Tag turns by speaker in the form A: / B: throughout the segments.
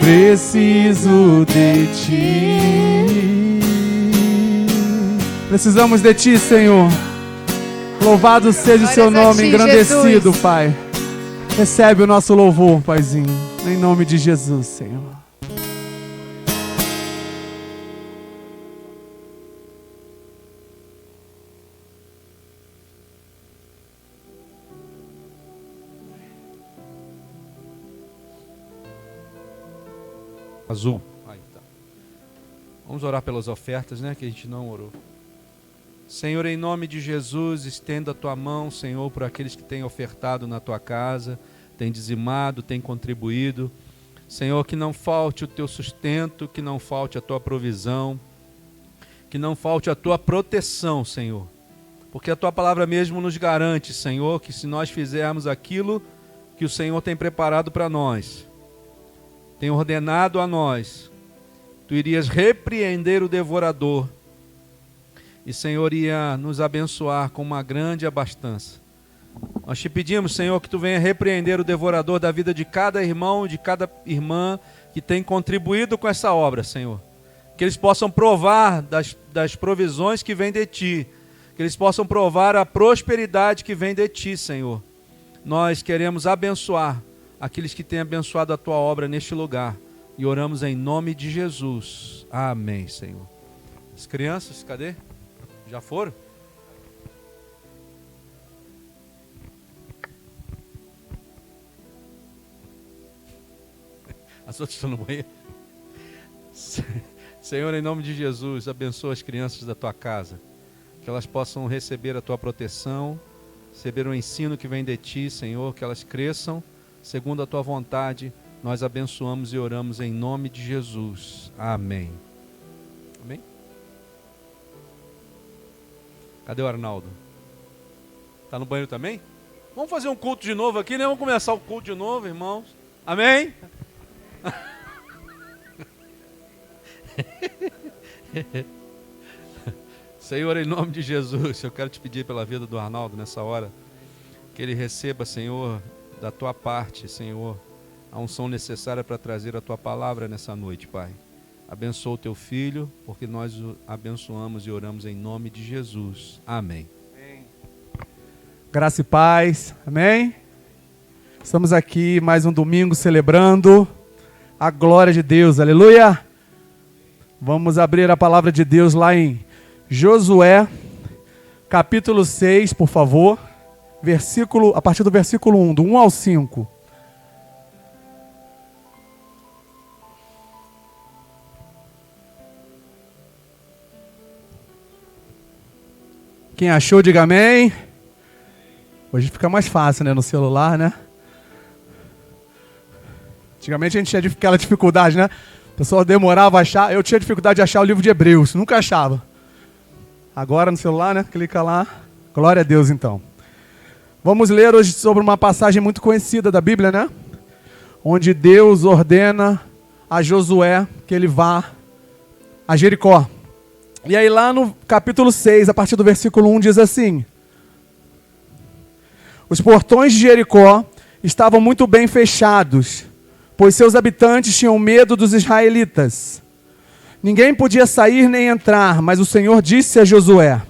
A: preciso de ti. Precisamos de ti, Senhor. Louvado seja o seu nome, engrandecido, Jesus. Pai. Recebe o nosso louvor, Paizinho, em nome de Jesus, Senhor.
B: Azul. Aí tá. Vamos orar pelas ofertas, né? Que a gente não orou. Senhor, em nome de Jesus, estenda a tua mão, Senhor, por aqueles que têm ofertado na tua casa, têm dizimado, têm contribuído. Senhor, que não falte o teu sustento, que não falte a tua provisão, que não falte a tua proteção, Senhor. Porque a tua palavra mesmo nos garante, Senhor, que se nós fizermos aquilo que o Senhor tem preparado para nós, tem ordenado a nós, tu irias repreender o devorador e, Senhor, ia nos abençoar com uma grande abastança. Nós te pedimos, Senhor, que tu venha repreender o devorador da vida de cada irmão, de cada irmã que tem contribuído com essa obra, Senhor. Que eles possam provar das provisões que vêm de ti, que eles possam provar a prosperidade que vem de ti, Senhor. Nós queremos abençoar aqueles que têm abençoado a tua obra neste lugar. E oramos em nome de Jesus. Amém, Senhor. As crianças, cadê? Já foram? As outras estão no banheiro. Senhor, em nome de Jesus, abençoa as crianças da tua casa. Que elas possam receber a tua proteção, receber o ensino que vem de ti, Senhor, que elas cresçam segundo a tua vontade. Nós abençoamos e oramos em nome de Jesus. Amém. Amém? Cadê o Arnaldo? Está no banheiro também? Vamos fazer um culto de novo aqui, né? Vamos começar o culto de novo, irmãos. Amém? Senhor, em nome de Jesus, eu quero te pedir pela vida do Arnaldo nessa hora, que ele receba, Senhor, da tua parte, Senhor, a unção necessária para trazer a tua palavra nessa noite, Pai. Abençoa o teu filho, porque nós o abençoamos e oramos em nome de Jesus. Amém.
A: Graça e paz. Amém? Estamos aqui mais um domingo celebrando a glória de Deus. Aleluia! Vamos abrir a palavra de Deus lá em Josué, capítulo 6, por favor. A partir do versículo 1, do 1 ao 5. Quem achou, diga amém. Hoje fica mais fácil, né? No celular, né? Antigamente a gente tinha aquela dificuldade, né? O pessoal demorava a achar. Eu tinha dificuldade de achar o livro de Hebreus. Nunca achava. Agora no celular, né? Clica lá. Glória a Deus, então. Vamos ler hoje sobre uma passagem muito conhecida da Bíblia, né? Onde Deus ordena a Josué que ele vá a Jericó. E aí lá no capítulo 6, a partir do versículo 1, diz assim: os portões de Jericó estavam muito bem fechados, pois seus habitantes tinham medo dos israelitas. Ninguém podia sair nem entrar, mas o Senhor disse a Josué: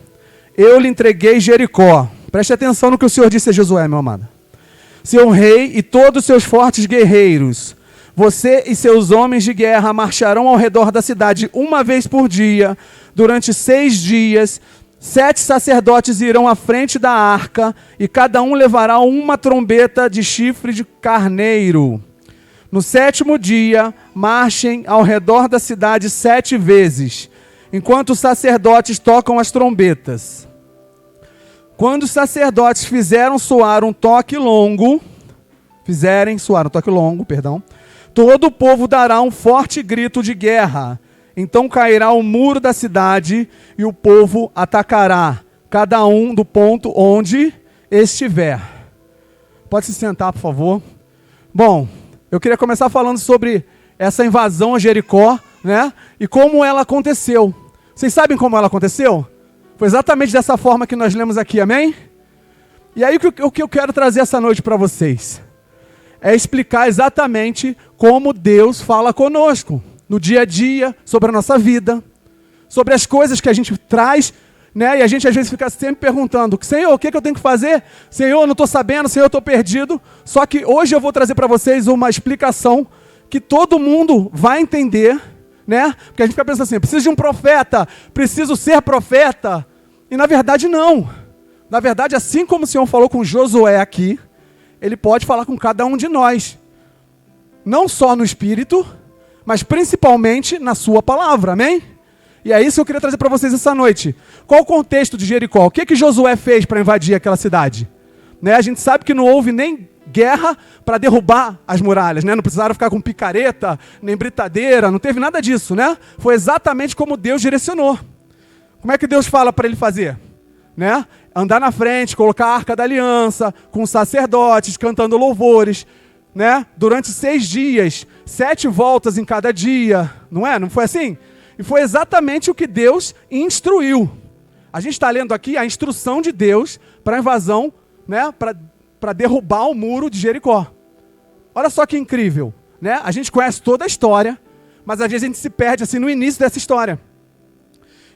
A: eu lhe entreguei Jericó. Preste atenção no que o Senhor disse a Josué, meu amado. Seu rei e todos os seus fortes guerreiros, você e seus homens de guerra marcharão ao redor da cidade uma vez por dia, durante 6 dias. 7 sacerdotes irão à frente da arca, e cada um levará uma trombeta de chifre de carneiro. No 7º dia, marchem ao redor da cidade 7 vezes, enquanto os sacerdotes tocam as trombetas. Quando os sacerdotes fizerem soar um toque longo, todo o povo dará um forte grito de guerra. Então cairá o muro da cidade e o povo atacará, cada um do ponto onde estiver. Pode se sentar, por favor. Bom, eu queria começar falando sobre essa invasão a Jericó, né? E como ela aconteceu. Vocês sabem como ela aconteceu? Foi exatamente dessa forma que nós lemos aqui, amém? E aí o que eu quero trazer essa noite para vocês? é explicar exatamente como Deus fala conosco, no dia a dia, sobre a nossa vida, sobre as coisas que a gente traz, né? E a gente às vezes fica sempre perguntando, Senhor, o que eu tenho que fazer? Senhor, eu não estou sabendo, Senhor, eu estou perdido. Só que hoje eu vou trazer para vocês uma explicação que todo mundo vai entender, né? Porque a gente fica pensando assim, preciso de um profeta, preciso ser profeta. E na verdade não. Na verdade, assim como o Senhor falou com Josué aqui, Ele pode falar com cada um de nós. Não só no Espírito, mas principalmente na sua palavra, amém? E é isso que eu queria trazer para vocês essa noite. Qual o contexto de Jericó? O que Josué fez para invadir aquela cidade? Né? A gente sabe que não houve nem guerra para derrubar as muralhas, né? Não precisaram ficar com picareta, nem britadeira, não teve nada disso, né? Foi exatamente como Deus direcionou. Como é que Deus fala para ele fazer? Né? Andar na frente, colocar a Arca da Aliança, com sacerdotes, cantando louvores, né? Durante 6 dias, 7 voltas em cada dia, não é? Não foi assim? E foi exatamente o que Deus instruiu. A gente está lendo aqui a instrução de Deus para a invasão, né? Para derrubar o muro de Jericó. Olha só que incrível, né? A gente conhece toda a história, mas às vezes a gente se perde assim no início dessa história,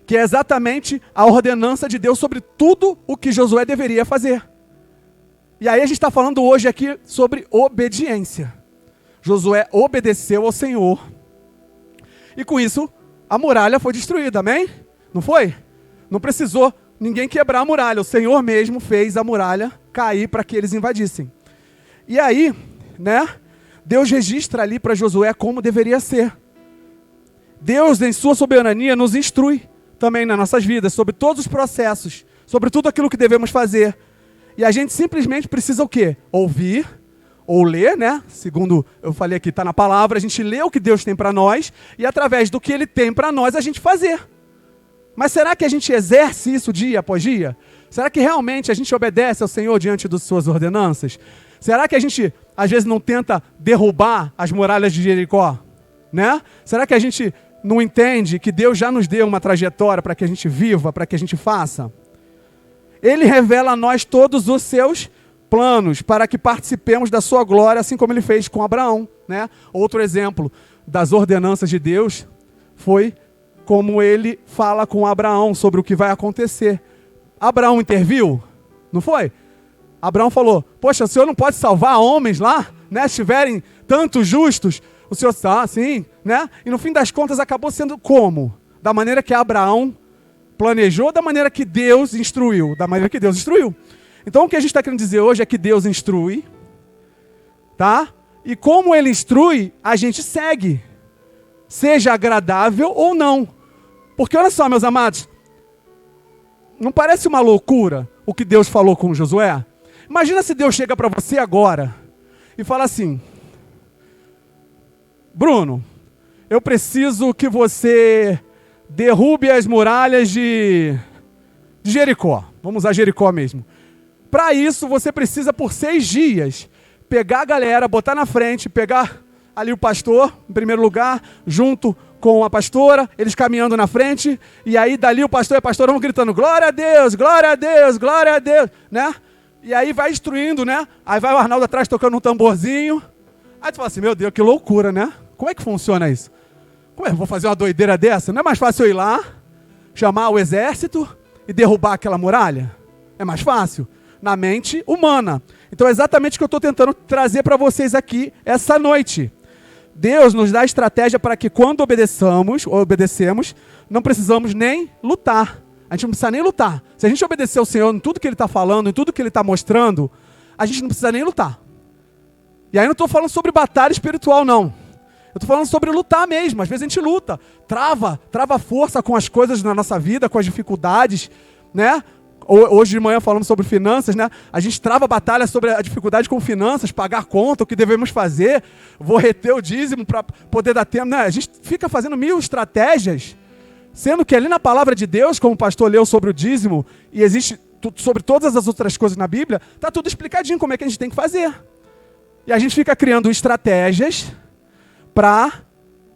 A: que é exatamente a ordenança de Deus sobre tudo o que Josué deveria fazer. E aí a gente está falando hoje aqui sobre obediência. Josué obedeceu ao Senhor. E com isso, a muralha foi destruída, amém? Não foi? Não precisou ninguém quebrar a muralha. O Senhor mesmo fez a muralha cair para que eles invadissem. E aí, né? Deus registra ali para Josué como deveria ser. Deus, em sua soberania, nos instrui também nas nossas vidas, sobre todos os processos, sobre tudo aquilo que devemos fazer. E a gente simplesmente precisa o quê? Ouvir, ou ler, né? Segundo eu falei aqui, está na palavra, a gente lê o que Deus tem para nós, e através do que Ele tem para nós, a gente fazer. Mas será que a gente exerce isso dia após dia? Será que realmente a gente obedece ao Senhor diante das suas ordenanças? Será que a gente, às vezes, não tenta derrubar as muralhas de Jericó? Né? Será que a gente não entende que Deus já nos deu uma trajetória para que a gente viva, para que a gente faça? Ele revela a nós todos os seus planos para que participemos da sua glória, assim como ele fez com Abraão, né? Outro exemplo das ordenanças de Deus foi como ele fala com Abraão sobre o que vai acontecer. Abraão interviu? Não foi? Abraão falou, poxa, o Senhor não pode salvar homens lá, né? Se tiverem tantos justos, o Senhor está, sim, né? E no fim das contas acabou sendo como? Da maneira que Abraão planejou, da maneira que Deus instruiu, da maneira que Deus instruiu. Então o que a gente está querendo dizer hoje é que Deus instrui, tá? E como Ele instrui, a gente segue, seja agradável ou não. Porque olha só, meus amados, não parece uma loucura o que Deus falou com Josué? Imagina se Deus chega para você agora e fala assim, Bruno, eu preciso que você derrube as muralhas de Jericó. Vamos usar Jericó mesmo. Para isso, você precisa, por 6 dias, pegar a galera, botar na frente, pegar ali o pastor, em primeiro lugar, junto com a pastora, eles caminhando na frente, e aí dali o pastor e a pastora vão gritando, glória a Deus, glória a Deus, glória a Deus, né? E aí vai instruindo, né? Aí vai o Arnaldo atrás tocando um tamborzinho. Aí tu fala assim, meu Deus, que loucura, né? Como é que funciona isso? Como é que eu vou fazer uma doideira dessa? Não é mais fácil eu ir lá, chamar o exército e derrubar aquela muralha? É mais fácil? Na mente humana. Então é exatamente o que eu estou tentando trazer para vocês aqui essa noite. Deus nos dá estratégia para que quando obedecemos, não precisamos nem lutar. A gente não precisa nem lutar. Se a gente obedecer ao Senhor em tudo que Ele está falando, em tudo que Ele está mostrando, a gente não precisa nem lutar. E aí eu não estou falando sobre batalha espiritual, não. Eu estou falando sobre lutar mesmo. Às vezes a gente luta, trava força com as coisas na nossa vida, com as dificuldades, né? Hoje de manhã falando sobre finanças, né? A gente trava a batalha sobre a dificuldade com finanças, pagar conta, o que devemos fazer, vou reter o dízimo para poder dar tempo, né? A gente fica fazendo 1000 estratégias, sendo que ali na palavra de Deus, como o pastor leu sobre o dízimo, e existe sobre todas as outras coisas na Bíblia, está tudo explicadinho como é que a gente tem que fazer. E a gente fica criando estratégias para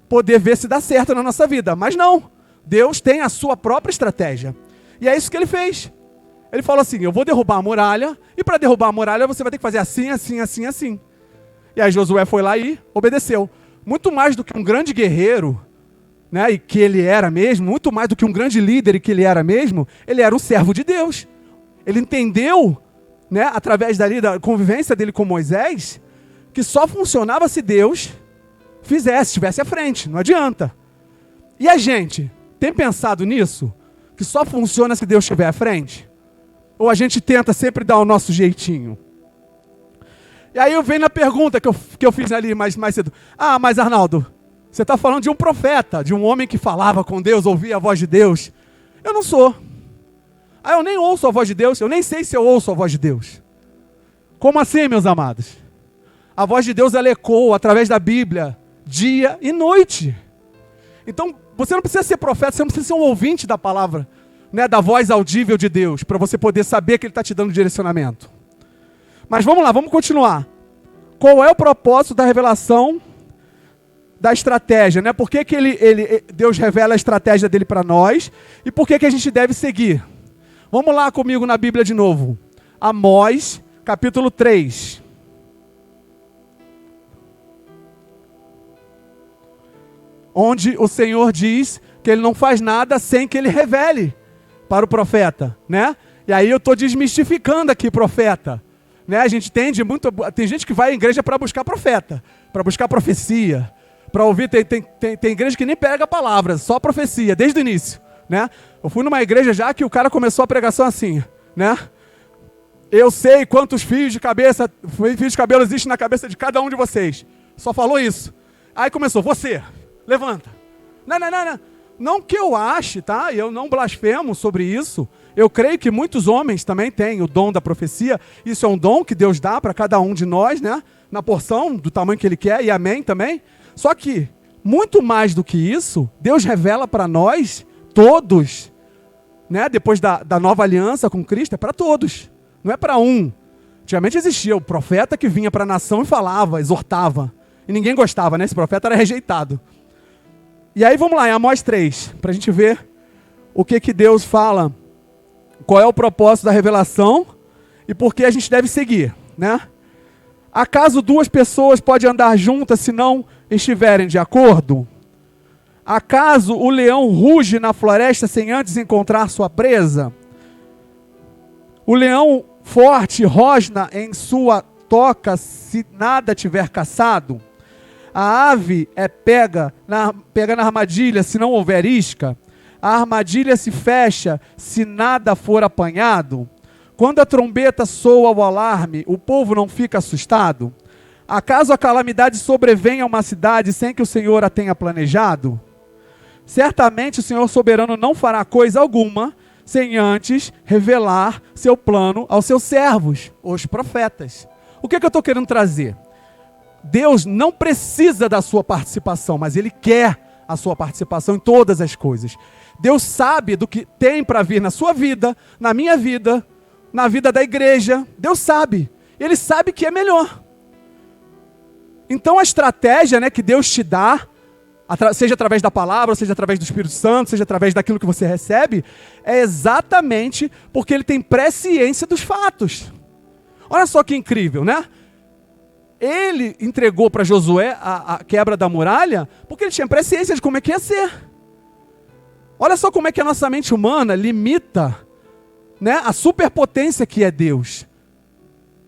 A: poder ver se dá certo na nossa vida. Mas não, Deus tem a sua própria estratégia. E é isso que Ele fez. Ele falou assim, eu vou derrubar a muralha, e para derrubar a muralha você vai ter que fazer assim, assim, assim, assim. E aí Josué foi lá e obedeceu. Muito mais do que um grande guerreiro, né, e que ele era mesmo, muito mais do que um grande líder e que ele era mesmo, ele era um servo de Deus. Ele entendeu, né, através da convivência dele com Moisés, que só funcionava se Deus estivesse à frente, não adianta. E a gente tem pensado nisso? Que só funciona se Deus estiver à frente? Ou a gente tenta sempre dar o nosso jeitinho? E aí eu venho na pergunta que eu fiz ali mais cedo. Ah, mas Arnaldo, você está falando de um profeta, de um homem que falava com Deus, ouvia a voz de Deus. Eu não sou. Ah, eu nem ouço a voz de Deus, eu nem sei se eu ouço a voz de Deus. Como assim, meus amados? A voz de Deus, ela ecoa através da Bíblia, dia e noite. Então, você não precisa ser profeta, você não precisa ser um ouvinte da palavra, né, da voz audível de Deus, para você poder saber que Ele está te dando direcionamento. Mas vamos lá, vamos continuar. Qual é o propósito da revelação da estratégia, né? Por que Deus revela a estratégia dele para nós e por que a gente deve seguir? Vamos lá comigo na Bíblia de novo. Amós, capítulo 3. Onde o Senhor diz que Ele não faz nada sem que Ele revele para o profeta, né? E aí eu estou desmistificando aqui profeta. Né? A gente tem gente que vai à igreja para buscar profeta, para buscar profecia, para ouvir, tem igreja que nem pega a palavra, só profecia, desde o início, né? Eu fui numa igreja já que o cara começou a pregação assim, né? Eu sei quantos fios de cabelo existem na cabeça de cada um de vocês. Só falou isso. Aí começou, você, levanta. Não. Não que eu ache, tá? Eu não blasfemo sobre isso. Eu creio que muitos homens também têm o dom da profecia. Isso é um dom que Deus dá para cada um de nós, né? Na porção, do tamanho que Ele quer, e amém também. Só que, muito mais do que isso, Deus revela para nós, todos, né? Depois da nova aliança com Cristo, é para todos. Não é para um. Antigamente existia o profeta que vinha para a nação e falava, exortava. E ninguém gostava, né? Esse profeta era rejeitado. E aí vamos lá, em Amós 3, para a gente ver o que Deus fala, qual é o propósito da revelação e por que a gente deve seguir, né? Acaso duas pessoas podem andar juntas se não estiverem de acordo? Acaso o leão ruge na floresta sem antes encontrar sua presa? O leão forte rosna em sua toca se nada tiver caçado? A ave é pega na armadilha se não houver isca? A armadilha se fecha se nada for apanhado? Quando a trombeta soa o alarme, o povo não fica assustado? Acaso a calamidade sobrevém a uma cidade sem que o Senhor a tenha planejado? Certamente o Senhor soberano não fará coisa alguma sem antes revelar seu plano aos seus servos, os profetas. O que eu estou querendo trazer? Deus não precisa da sua participação, mas Ele quer a sua participação em todas as coisas. Deus sabe do que tem para vir na sua vida, na minha vida, na vida da igreja. Deus sabe. Ele sabe que é melhor. Então a estratégia, né, que Deus te dá, seja através da palavra, seja através do Espírito Santo, seja através daquilo que você recebe, é exatamente porque Ele tem presciência dos fatos. Olha só que incrível, né? Ele entregou para Josué a quebra da muralha porque ele tinha presciência de como é que ia ser. Olha só como é que a nossa mente humana limita, né, a superpotência que é Deus.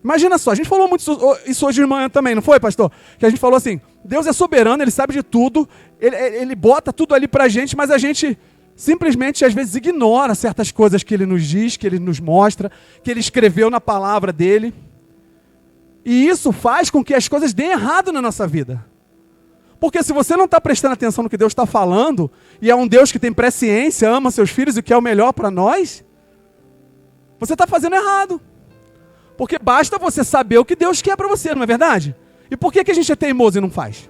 A: Imagina só, a gente falou muito isso hoje de manhã também, não foi, pastor? Que a gente falou assim, Deus é soberano, Ele sabe de tudo, Ele bota tudo ali para a gente, mas a gente simplesmente às vezes ignora certas coisas que Ele nos diz, que Ele nos mostra, que Ele escreveu na palavra dEle. E isso faz com que as coisas deem errado na nossa vida. Porque se você não está prestando atenção no que Deus está falando, e é um Deus que tem presciência, ama seus filhos e quer o melhor para nós, você está fazendo errado. Porque basta você saber o que Deus quer para você, não é verdade? E por que a gente é teimoso e não faz?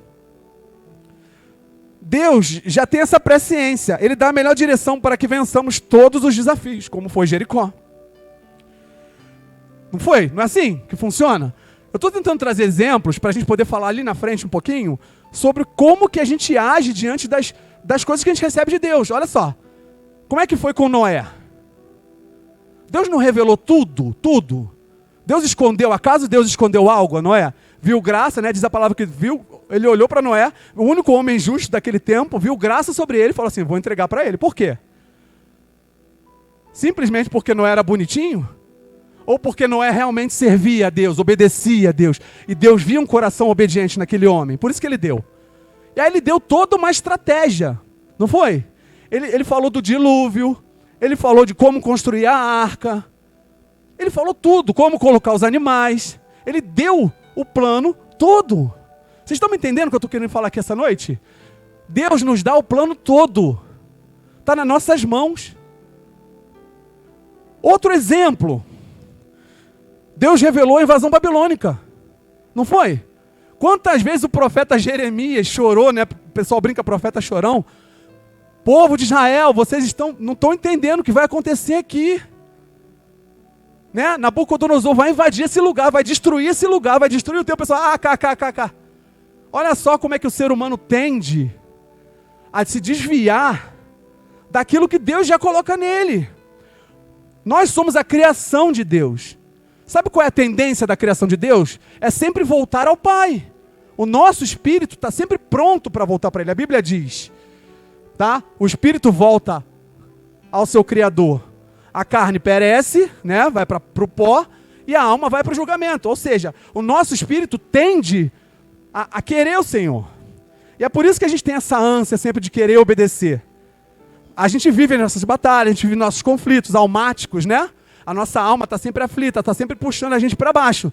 A: Deus já tem essa presciência. Ele dá a melhor direção para que vençamos todos os desafios, como foi Jericó. Não foi? Não é assim que funciona? Eu estou tentando trazer exemplos para a gente poder falar ali na frente um pouquinho sobre como que a gente age diante das coisas que a gente recebe de Deus. Olha só, como é que foi com Noé? Deus não revelou tudo? Deus escondeu, acaso Deus escondeu algo a Noé? viu graça, né? Diz a palavra que viu, ele olhou para Noé, o único homem justo daquele tempo, viu graça sobre ele e falou assim, vou entregar para ele. Por quê? Simplesmente porque Noé era bonitinho? Ou porque Noé realmente servia a Deus, obedecia a Deus, e Deus via um coração obediente naquele homem? Por isso que ele deu. E aí ele deu toda uma estratégia, não foi? Ele falou do dilúvio, ele falou de como construir a arca, ele falou tudo, como colocar os animais, ele deu o plano todo. Vocês estão me entendendo o que eu estou querendo falar aqui essa noite? Deus nos dá o plano todo. Está nas nossas mãos. Outro exemplo. Deus revelou a invasão babilônica. Não foi? Quantas vezes o profeta Jeremias chorou, né? O pessoal brinca profeta chorão. Povo de Israel, vocês não estão entendendo o que vai acontecer aqui. Né? Nabucodonosor vai invadir esse lugar, vai destruir esse lugar, vai destruir o teu pessoal. Cá. Olha só como é que o ser humano tende a se desviar daquilo que Deus já coloca nele. Nós somos a criação de Deus. Sabe qual é a tendência da criação de Deus? É sempre voltar ao Pai. O nosso espírito está sempre pronto para voltar para Ele. A Bíblia diz, tá? O espírito volta ao seu Criador. A carne perece, né? Vai para o pó, e a alma vai para o julgamento. Ou seja, o nosso espírito tende a querer o Senhor. E é por isso que a gente tem essa ânsia sempre de querer obedecer. A gente vive nessas batalhas, a gente vive nossos conflitos almáticos, né? A nossa alma está sempre aflita, está sempre puxando a gente para baixo.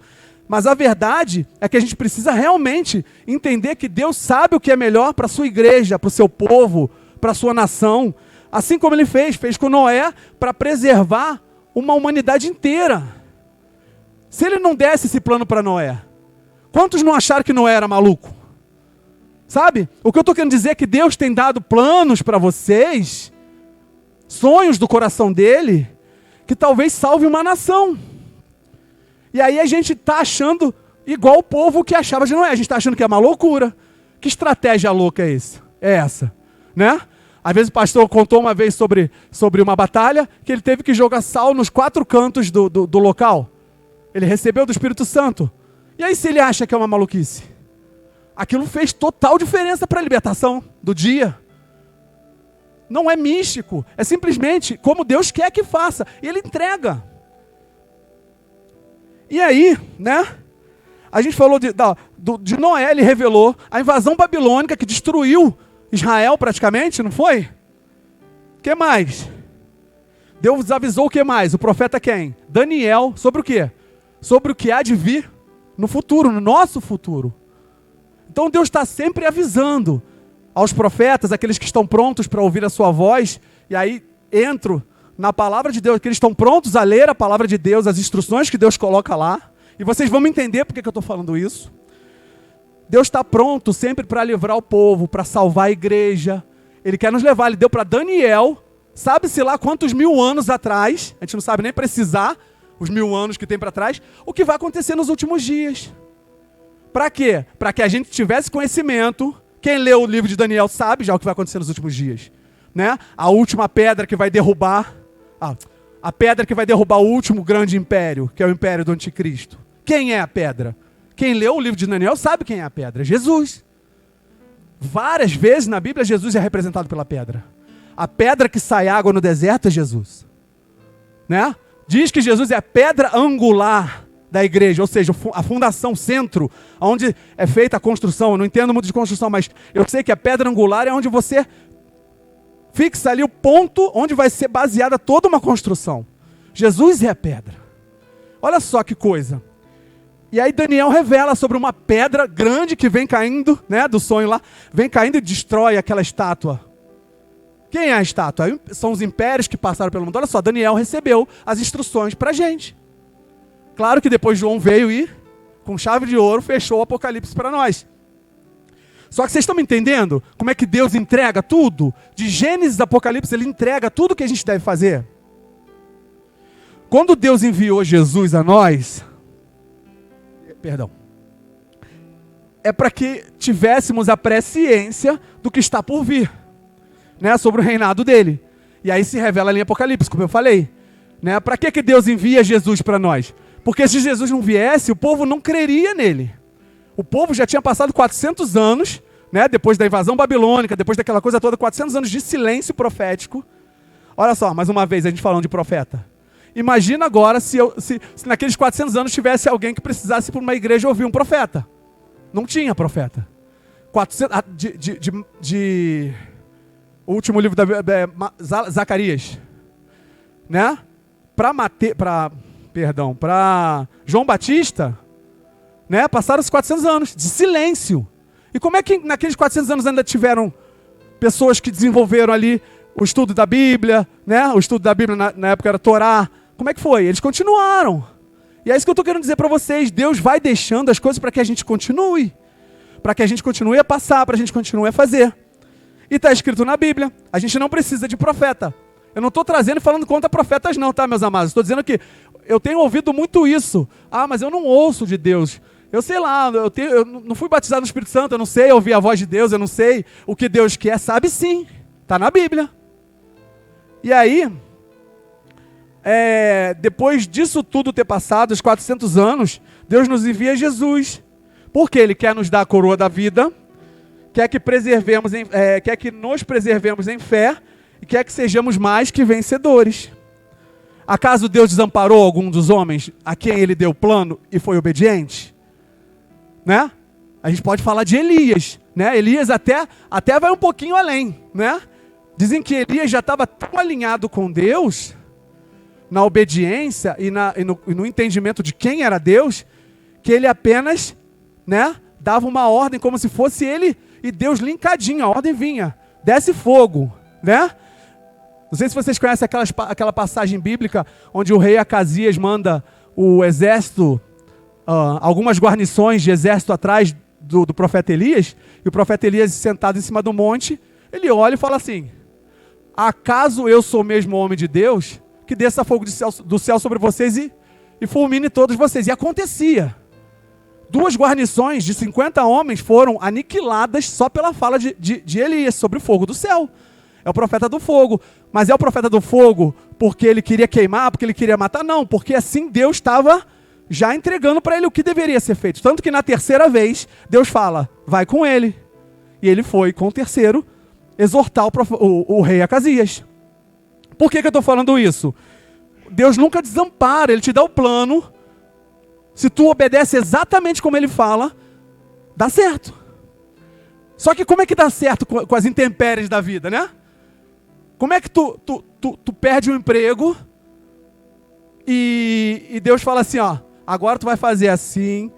A: Mas a verdade é que a gente precisa realmente entender que Deus sabe o que é melhor para a sua igreja, para o seu povo, para a sua nação. Assim como Ele fez com Noé, para preservar uma humanidade inteira. Se Ele não desse esse plano para Noé, quantos não acharam que Noé era maluco? Sabe? O que eu estou querendo dizer é que Deus tem dado planos para vocês, sonhos do coração dEle, que talvez salve uma nação. E aí a gente está achando igual o povo que achava de Noé. A gente está achando que é uma loucura. Que estratégia louca é essa? Né? Às vezes o pastor contou uma vez sobre uma batalha que ele teve que jogar sal nos 4 cantos do local. Ele recebeu do Espírito Santo. E aí se ele acha que é uma maluquice? Aquilo fez total diferença para a libertação do dia. Não é místico, é simplesmente como Deus quer que faça. E Ele entrega. E aí, né? A gente falou de Noé, ele revelou a invasão babilônica que destruiu Israel praticamente, não foi? O que mais? Deus avisou o que mais? O profeta quem? Daniel, sobre o quê? Sobre o que há de vir no futuro, no nosso futuro. Então Deus está sempre avisando aos profetas, aqueles que estão prontos para ouvir a sua voz, e aí entro na palavra de Deus, que eles estão prontos a ler a palavra de Deus, as instruções que Deus coloca lá, e vocês vão me entender por que eu estou falando isso. Deus está pronto sempre para livrar o povo, para salvar a igreja. Ele quer nos levar, Ele deu para Daniel, sabe-se lá quantos 1000 anos atrás, a gente não sabe nem precisar, os 1000 anos que tem para trás, o que vai acontecer nos últimos dias. Para quê? Para que a gente tivesse conhecimento. Quem leu o livro de Daniel sabe já o que vai acontecer nos últimos dias. Né? A última pedra que vai derrubar, a pedra que vai derrubar o último grande império, que é o império do anticristo. Quem é a pedra? Quem leu o livro de Daniel sabe quem é a pedra. Jesus. Várias vezes na Bíblia Jesus é representado pela pedra. A pedra que sai água no deserto é Jesus. Né? Diz que Jesus é a pedra angular da igreja, ou seja, a fundação, centro, onde é feita a construção. Eu não entendo muito de construção, mas eu sei que a pedra angular é onde você fixa ali o ponto onde vai ser baseada toda uma construção. Jesus é a pedra. Olha só que coisa. E aí Daniel revela sobre uma pedra grande que vem caindo, né, do sonho lá, vem caindo e destrói aquela estátua. Quem é a estátua? São os impérios que passaram pelo mundo. Olha só, Daniel recebeu as instruções para a gente. Claro que depois João veio e, com chave de ouro, fechou o Apocalipse para nós. Só que vocês estão me entendendo como é que Deus entrega tudo? De Gênesis a Apocalipse, Ele entrega tudo o que a gente deve fazer. Quando Deus enviou Jesus a nós, é para que tivéssemos a presciência do que está por vir, né, sobre o reinado dele. E aí se revela ali em Apocalipse, como eu falei. Né? Para que Deus envia Jesus para nós? Porque se Jesus não viesse, o povo não creria nele. O povo já tinha passado 400 anos, né, depois da invasão babilônica, depois daquela coisa toda, 400 anos de silêncio profético. Olha só, mais uma vez a gente falando de profeta. Imagina agora se naqueles 400 anos tivesse alguém que precisasse ir para uma igreja ouvir um profeta. Não tinha profeta. 400, o último livro da Bíblia, Zacarias, né? Para João Batista, né? Passaram-se 400 anos de silêncio. E como é que naqueles 400 anos ainda tiveram pessoas que desenvolveram ali o estudo da Bíblia, né? O estudo da Bíblia na época era Torá. Como é que foi? Eles continuaram. E é isso que eu estou querendo dizer para vocês. Deus vai deixando as coisas para que a gente continue. Para que a gente continue a passar, para a gente continue a fazer. E está escrito na Bíblia. A gente não precisa de profeta. Eu não estou trazendo e falando contra profetas não, tá, meus amados? Estou dizendo que eu tenho ouvido muito isso. Ah, mas eu não ouço de Deus. Eu sei lá, eu não fui batizado no Espírito Santo, eu não sei ouvir a voz de Deus, eu não sei o que Deus quer. Sabe sim, está na Bíblia. E aí, depois disso tudo ter passado, os 400 anos, Deus nos envia Jesus. Porque Ele quer nos dar a coroa da vida, quer que nos preservemos em fé e quer que sejamos mais que vencedores. Acaso Deus desamparou algum dos homens a quem Ele deu o plano e foi obediente? Né? A gente pode falar de Elias, né? Elias até vai um pouquinho além, né? Dizem que Elias já estava tão alinhado com Deus, na obediência e no entendimento de quem era Deus, que ele apenas, né, dava uma ordem como se fosse ele e Deus linkadinho, a ordem vinha, desce fogo, né? Não sei se vocês conhecem aquela passagem bíblica onde o rei Acasias manda o exército, algumas guarnições de exército atrás do profeta Elias, e o profeta Elias sentado em cima do monte, ele olha e fala assim: acaso eu sou mesmo homem de Deus, que desça fogo do céu sobre vocês e fulmine todos vocês. E acontecia. 2 guarnições de 50 homens foram aniquiladas só pela fala de Elias sobre o fogo do céu. É o profeta do fogo. Mas é o profeta do fogo porque ele queria queimar, porque ele queria matar? Não, porque assim Deus estava já entregando para ele o que deveria ser feito. Tanto que na terceira vez, Deus fala, vai com ele. E ele foi com o terceiro exortar o rei Acasias. Por que eu estou falando isso? Deus nunca desampara, Ele te dá o plano. Se tu obedece exatamente como Ele fala, dá certo. Só que como é que dá certo com as intempéries da vida, né? Como é que tu perde um emprego e Deus fala assim, ó, agora tu vai fazer assim,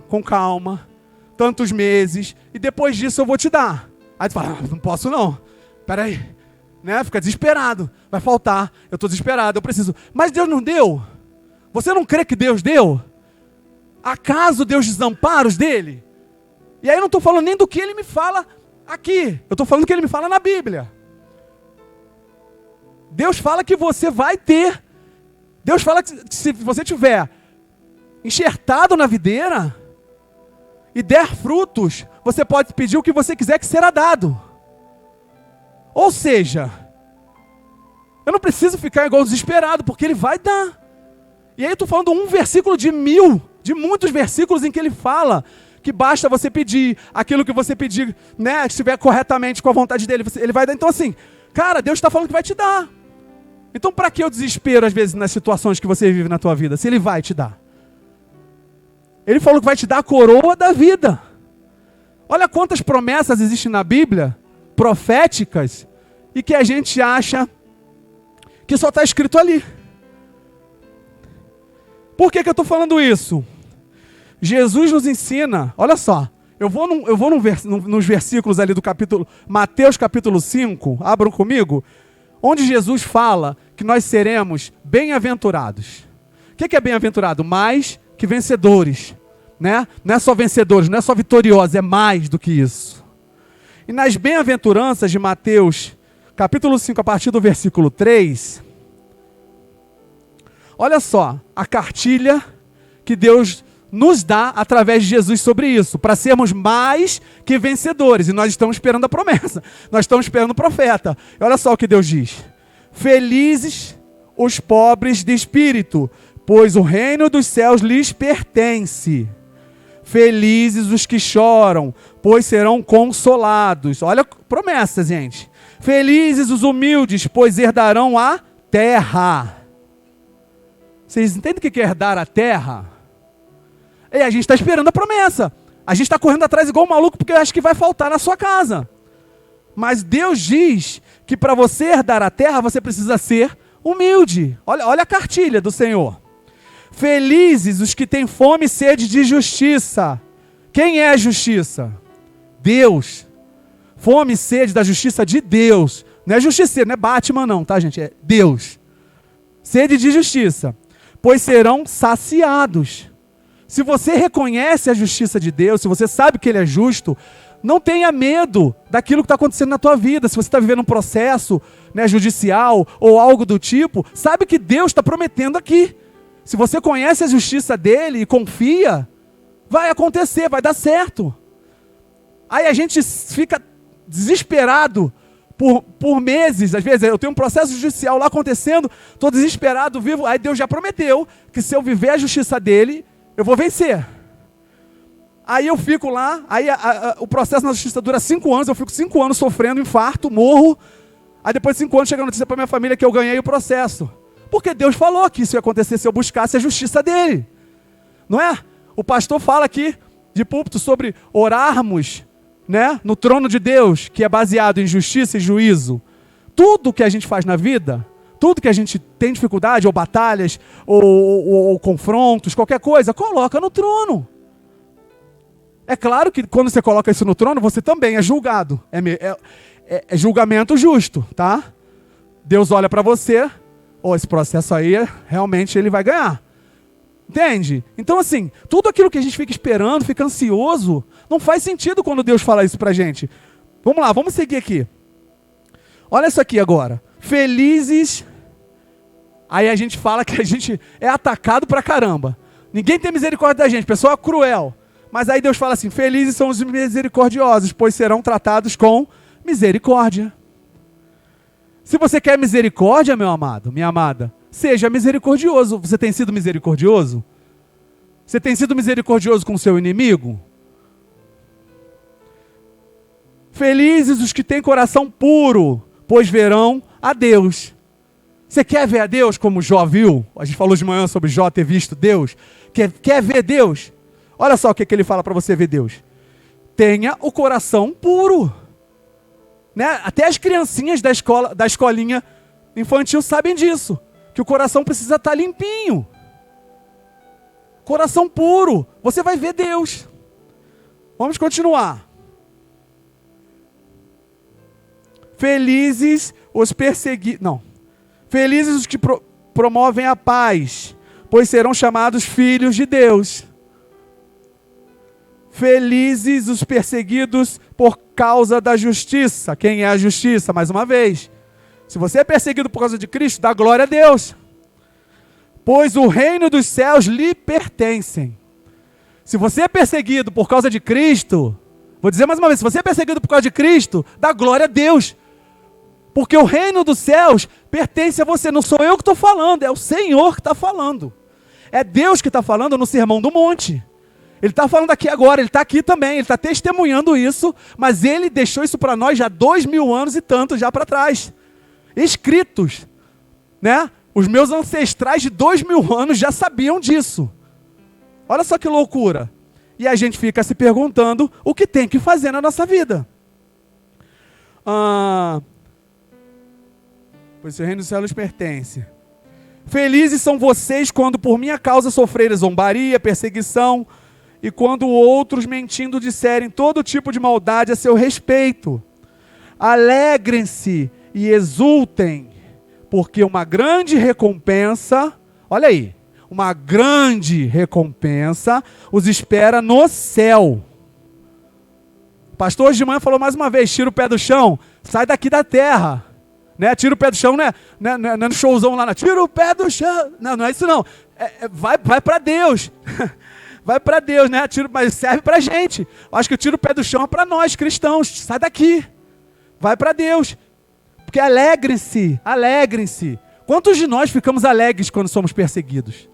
A: com calma, tantos meses, e depois disso eu vou te dar. Aí tu fala, não posso não, peraí, né? Fica desesperado, vai faltar, eu estou desesperado, eu preciso. Mas Deus não deu? Você não crê que Deus deu? Acaso Deus desampara os dele? E aí eu não estou falando nem do que Ele me fala aqui, eu estou falando do que Ele me fala na Bíblia. Deus fala que você vai ter. Deus fala que se você tiver enxertado na videira e der frutos, você pode pedir o que você quiser que será dado. Ou seja, eu não preciso ficar igual desesperado, porque Ele vai dar. E aí eu estou falando um versículo de muitos versículos em que Ele fala que basta você pedir aquilo que você pedir, né, que estiver corretamente com a vontade dEle, Ele vai dar. Então assim, cara, Deus está falando que vai te dar. Então para que o desespero às vezes nas situações que você vive na tua vida, se Ele vai te dar? Ele falou que vai te dar a coroa da vida. Olha quantas promessas existem na Bíblia, proféticas, e que a gente acha que só está escrito ali. Por que eu estou falando isso? Jesus nos ensina, olha só, eu vou nos versículos ali do capítulo, Mateus capítulo 5, abram comigo, onde Jesus fala que nós seremos bem-aventurados. O que é bem-aventurado? Mais que vencedores, né? Não é só vencedores, não é só vitoriosos, é mais do que isso. E nas bem-aventuranças de Mateus, capítulo 5, a partir do versículo 3, olha só, a cartilha que Deus nos dá através de Jesus sobre isso, para sermos mais que vencedores. E nós estamos esperando a promessa, nós estamos esperando o profeta. E olha só o que Deus diz: felizes os pobres de espírito, pois o reino dos céus lhes pertence. Felizes os que choram, pois serão consolados. Olha a promessa, gente. Felizes os humildes, pois herdarão a terra. Vocês entendem o que é herdar a terra? E a gente está esperando a promessa. A gente está correndo atrás igual um maluco porque acha que vai faltar na sua casa. Mas Deus diz que para você herdar a terra, você precisa ser humilde. Olha a cartilha do Senhor. Felizes os que têm fome e sede de justiça. Quem é a justiça? Deus. Fome e sede da justiça de Deus. Não é justiceiro, não é Batman não, tá, gente? É Deus. Sede de justiça. Pois serão saciados. Se você reconhece a justiça de Deus, se você sabe que Ele é justo, não tenha medo daquilo que está acontecendo na tua vida. Se você está vivendo um processo, né, judicial ou algo do tipo, sabe que Deus está prometendo aqui. Se você conhece a justiça dEle e confia, vai acontecer, vai dar certo. Aí a gente fica desesperado por meses. Às vezes eu tenho um processo judicial lá acontecendo, estou desesperado, vivo. Aí Deus já prometeu que se eu viver a justiça dEle, eu vou vencer. Aí eu fico lá, aí o processo na justiça dura 5 anos, eu fico 5 anos sofrendo, infarto, morro. Aí depois de 5 anos chega a notícia para minha família que eu ganhei o processo. Porque Deus falou que isso ia acontecer se eu buscasse a justiça dEle. Não é? O pastor fala aqui de púlpito sobre orarmos, né, no trono de Deus, que é baseado em justiça e juízo. Tudo que a gente faz na vida, tudo que a gente tem dificuldade, ou batalhas, ou confrontos, qualquer coisa, coloca no trono. É claro que quando você coloca isso no trono, você também é julgado. É julgamento justo, tá? Deus olha para você, esse processo aí, realmente ele vai ganhar. Entende? Então assim, tudo aquilo que a gente fica esperando, fica ansioso, não faz sentido quando Deus fala isso pra gente. Vamos lá, vamos seguir aqui. Olha isso aqui agora. Felizes. Aí a gente fala que a gente é atacado pra caramba. Ninguém tem misericórdia da gente, pessoa cruel. Mas aí Deus fala assim, felizes são os misericordiosos, pois serão tratados com misericórdia. Se você quer misericórdia, meu amado, minha amada, seja misericordioso. Você tem sido misericordioso? Você tem sido misericordioso com o seu inimigo? Felizes os que têm coração puro, pois verão a Deus. Você quer ver a Deus como Jó viu? A gente falou de manhã sobre Jó ter visto Deus. Quer ver Deus? Olha só o que ele fala para você ver Deus. Tenha o coração puro. Né? Até as criancinhas da escolinha infantil sabem disso. Que o coração precisa estar limpinho. Coração puro. Você vai ver Deus. Vamos continuar. Felizes os perseguidos. Não. Felizes os que promovem a paz, pois serão chamados filhos de Deus. Felizes os perseguidos por causa da justiça. Quem é a justiça? Mais uma vez. Se você é perseguido por causa de Cristo, dá glória a Deus. Pois o reino dos céus lhe pertencem. Se você é perseguido por causa de Cristo, vou dizer mais uma vez, se você é perseguido por causa de Cristo, dá glória a Deus. Porque o reino dos céus pertence a você. Não sou eu que estou falando, é o Senhor que está falando. É Deus que está falando no Sermão do Monte. Ele está falando aqui agora, ele está aqui também, ele está testemunhando isso, mas ele deixou isso para nós já 2000 anos e tanto já para trás. Escritos, né? Os meus ancestrais de 2000 anos já sabiam disso. Olha só que loucura. E a gente fica se perguntando o que tem que fazer na nossa vida. Pois o reino dos céus pertence. Felizes são vocês quando por minha causa sofrerem zombaria, perseguição, e quando outros mentindo disserem todo tipo de maldade a seu respeito. Alegrem-se e exultem, porque uma grande recompensa, olha aí, uma grande recompensa os espera no céu. O pastor hoje de manhã falou mais uma vez, tira o pé do chão, sai daqui da terra. Né? Tira o pé do chão, não é no showzão lá, não. Tira o pé do chão. Não é isso não. Vai para Deus. Vai para Deus, né? Mas serve para a gente. Eu acho que o tira o pé do chão é para nós, cristãos. Sai daqui. Vai para Deus. Porque alegrem-se, alegrem-se. Quantos de nós ficamos alegres quando somos perseguidos?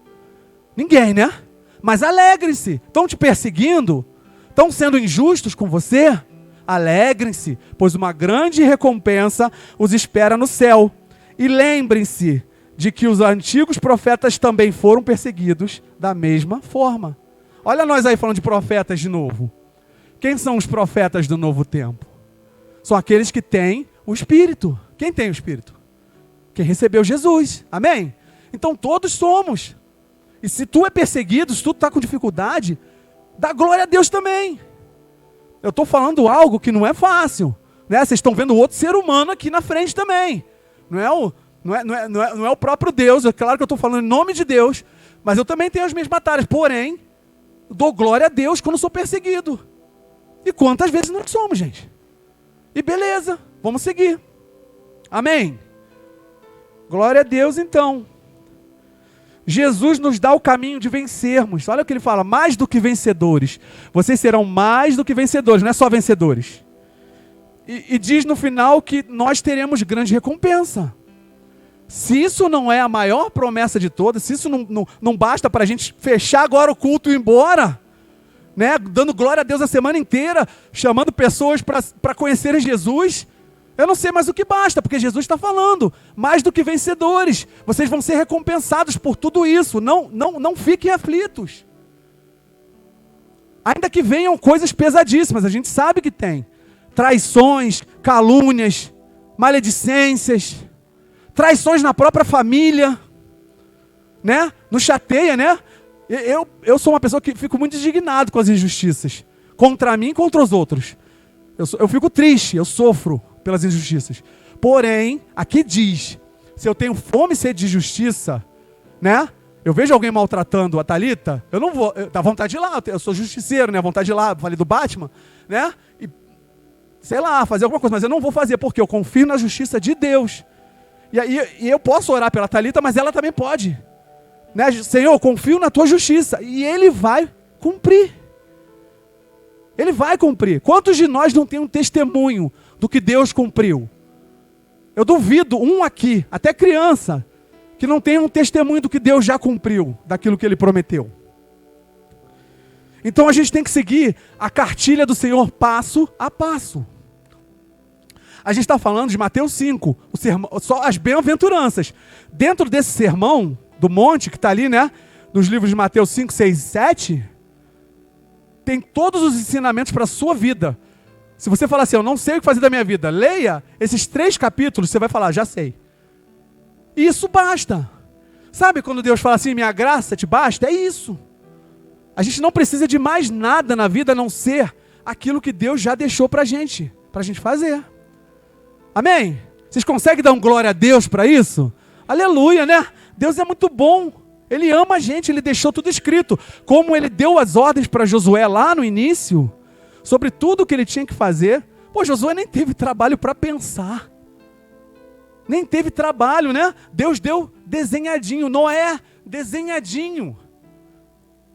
A: Ninguém, né? Mas alegrem-se. Estão te perseguindo? Estão sendo injustos com você? Alegrem-se, pois uma grande recompensa os espera no céu. E lembrem-se de que os antigos profetas também foram perseguidos da mesma forma. Olha nós aí falando de profetas de novo. Quem são os profetas do novo tempo? São aqueles que têm o Espírito. Quem tem o Espírito? Quem recebeu Jesus. Amém? Então todos somos. E se tu é perseguido, se tu está com dificuldade, dá glória a Deus também. Eu estou falando algo que não é fácil, né? Vocês estão vendo outro ser humano aqui na frente também. Não é o próprio Deus. É claro que eu estou falando em nome de Deus, mas eu também tenho as minhas batalhas. Porém, dou glória a Deus quando sou perseguido. E quantas vezes nós somos, gente? E beleza, vamos seguir. Amém? Glória a Deus, então. Jesus nos dá o caminho de vencermos. Olha o que ele fala, mais do que vencedores. Vocês serão mais do que vencedores, não é só vencedores. E diz no final que nós teremos grande recompensa. Se isso não é a maior promessa de todas, se isso não basta para a gente fechar agora o culto e ir embora, né? Dando glória a Deus a semana inteira, chamando pessoas para conhecerem Jesus, eu não sei mais o que basta, porque Jesus está falando, mais do que vencedores, vocês vão ser recompensados por tudo isso, não fiquem aflitos. Ainda que venham coisas pesadíssimas, a gente sabe que tem, traições, calúnias, maledicências, traições na própria família, né? Nos chateia, né? Eu sou uma pessoa que fico muito indignado com as injustiças, contra mim e contra os outros. Eu fico triste, eu sofro pelas injustiças. Porém, aqui diz, se eu tenho fome e sede de justiça, né? Eu vejo alguém maltratando a Thalita, eu não vou, dá vontade de ir lá, eu sou justiceiro, né? Vontade de ir lá, falei do Batman, né? E, sei lá, fazer alguma coisa, mas eu não vou fazer, porque eu confio na justiça de Deus. E eu posso orar pela Thalita, mas ela também pode. Né? Senhor, eu confio na tua justiça. E Ele vai cumprir. Ele vai cumprir. Quantos de nós não tem um testemunho do que Deus cumpriu? Eu duvido, um aqui, até criança, que não tem um testemunho do que Deus já cumpriu, daquilo que Ele prometeu. Então a gente tem que seguir a cartilha do Senhor passo a passo. A gente está falando de Mateus 5, o sermão, só as bem-aventuranças. Dentro desse sermão do monte, que está ali, né? Nos livros de Mateus 5, 6 e 7, tem todos os ensinamentos para a sua vida. Se você falar assim, eu não sei o que fazer da minha vida, leia esses 3 capítulos, você vai falar, já sei. E isso basta. Sabe quando Deus fala assim, minha graça te basta? É isso. A gente não precisa de mais nada na vida a não ser aquilo que Deus já deixou para a gente fazer. Amém? Vocês conseguem dar um glória a Deus para isso? Aleluia, né? Deus é muito bom. Ele ama a gente, Ele deixou tudo escrito. Como Ele deu as ordens para Josué lá no início, sobre tudo o que ele tinha que fazer. Pô, Josué nem teve trabalho para pensar. Nem teve trabalho, né? Deus deu desenhadinho. Noé, desenhadinho.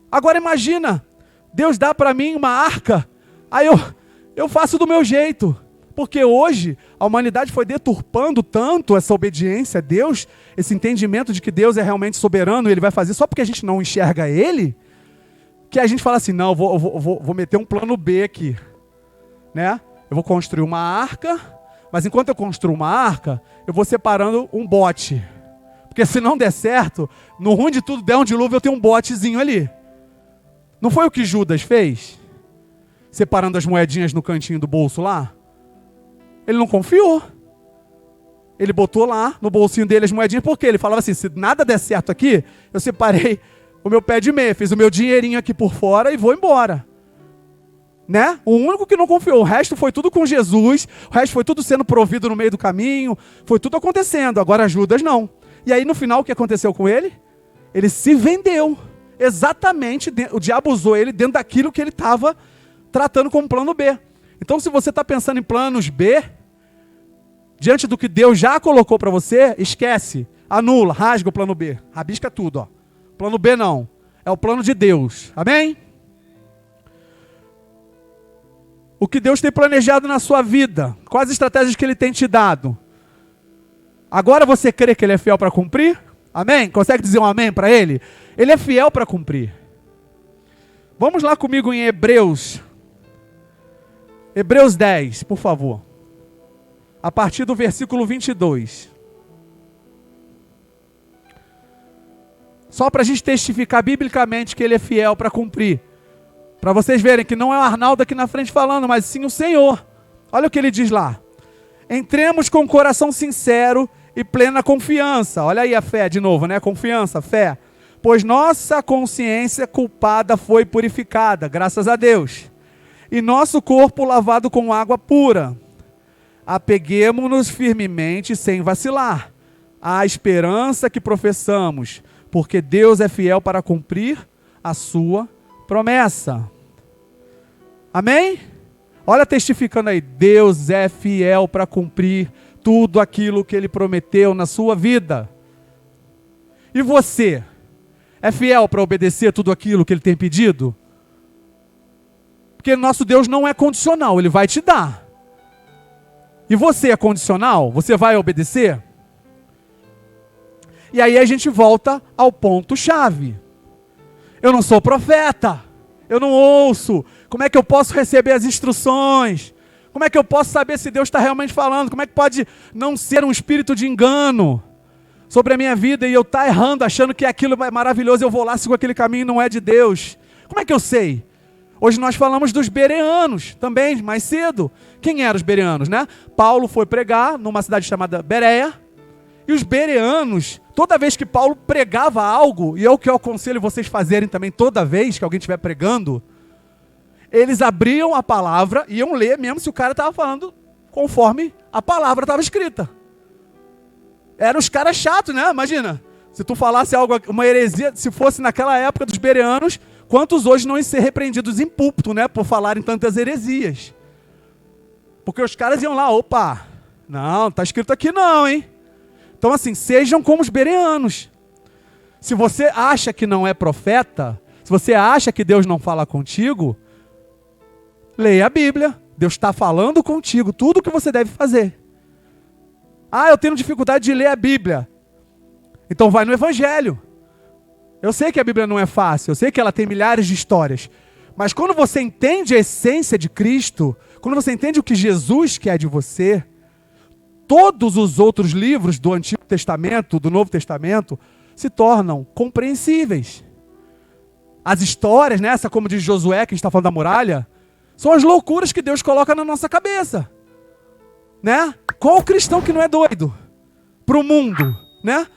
A: Agora imagina, Deus dá para mim uma arca, aí eu faço do meu jeito. Porque hoje a humanidade foi deturpando tanto essa obediência a Deus, esse entendimento de que Deus é realmente soberano e Ele vai fazer só porque a gente não enxerga Ele, que a gente fala assim, não, eu vou meter um plano B aqui, né? Eu vou construir uma arca, mas enquanto eu construo uma arca, eu vou separando um bote. Porque se não der certo, no ruim de tudo, der um dilúvio, eu tenho um botezinho ali. Não foi o que Judas fez? Separando as moedinhas no cantinho do bolso lá? Ele não confiou. Ele botou lá no bolsinho dele as moedinhas, porque ele falava assim, se nada der certo aqui, eu separei o meu pé de meia, fiz o meu dinheirinho aqui por fora e vou embora. Né? O único que não confiou, o resto foi tudo com Jesus, o resto foi tudo sendo provido no meio do caminho, foi tudo acontecendo, agora Judas não. E aí no final o que aconteceu com ele? Ele se vendeu. Exatamente, o diabo usou ele dentro daquilo que ele estava tratando como plano B. Então se você está pensando em planos B, diante do que Deus já colocou para você, esquece, anula, rasga o plano B, rabisca tudo. Ó. Plano B não, é o plano de Deus, amém? O que Deus tem planejado na sua vida, quais as estratégias que Ele tem te dado. Agora você crê que Ele é fiel para cumprir? Amém? Consegue dizer um amém para Ele? Ele é fiel para cumprir. Vamos lá comigo em Hebreus. Hebreus 10, por favor. A partir do versículo 22. Só para a gente testificar biblicamente que ele é fiel para cumprir. Para vocês verem que não é o Arnaldo aqui na frente falando, mas sim o Senhor. Olha o que ele diz lá. Entremos com coração sincero e plena confiança. Olha aí a fé de novo, né? Confiança, fé. Pois nossa consciência culpada foi purificada, graças a Deus. E nosso corpo lavado com água pura. Apeguemo-nos firmemente sem vacilar à esperança que professamos, porque Deus é fiel para cumprir a sua promessa. Amém? Olha testificando aí, Deus é fiel para cumprir tudo aquilo que Ele prometeu na sua vida. E você, é fiel para obedecer tudo aquilo que Ele tem pedido? Porque nosso Deus não é condicional, Ele vai te dar. E você é condicional? Você vai obedecer? E aí a gente volta ao ponto-chave. Eu não sou profeta, eu não ouço. Como é que eu posso receber as instruções? Como é que eu posso saber se Deus está realmente falando? Como é que pode não ser um espírito de engano sobre a minha vida e eu estar errando, achando que aquilo é maravilhoso, eu vou lá, sigo aquele caminho e não é de Deus? Como é que eu sei? Hoje nós falamos dos bereanos também, mais cedo. Quem eram os bereanos, né? Paulo foi pregar numa cidade chamada Bereia. E os bereanos, toda vez que Paulo pregava algo, e é o que eu aconselho vocês fazerem também toda vez que alguém estiver pregando, eles abriam a palavra e iam ler mesmo se o cara estava falando conforme a palavra estava escrita. Eram os caras chatos, né? Imagina, se tu falasse algo, uma heresia, se fosse naquela época dos bereanos, quantos hoje não iam ser repreendidos em púlpito, né? Por falarem tantas heresias. Porque os caras iam lá, opa, não, está escrito aqui não, hein? Então assim, sejam como os bereanos. Se você acha que não é profeta, se você acha que Deus não fala contigo, leia a Bíblia. Deus está falando contigo, tudo o que você deve fazer. Ah, eu tenho dificuldade de ler a Bíblia. Então vai no Evangelho. Eu sei que a Bíblia não é fácil, eu sei que ela tem milhares de histórias. Mas quando você entende a essência de Cristo, quando você entende o que Jesus quer de você, todos os outros livros do Antigo Testamento, do Novo Testamento, se tornam compreensíveis. As histórias, né, essa como diz Josué, que a gente está falando da muralha, são as loucuras que Deus coloca na nossa cabeça. Né? Qual cristão que não é doido para o mundo? Né?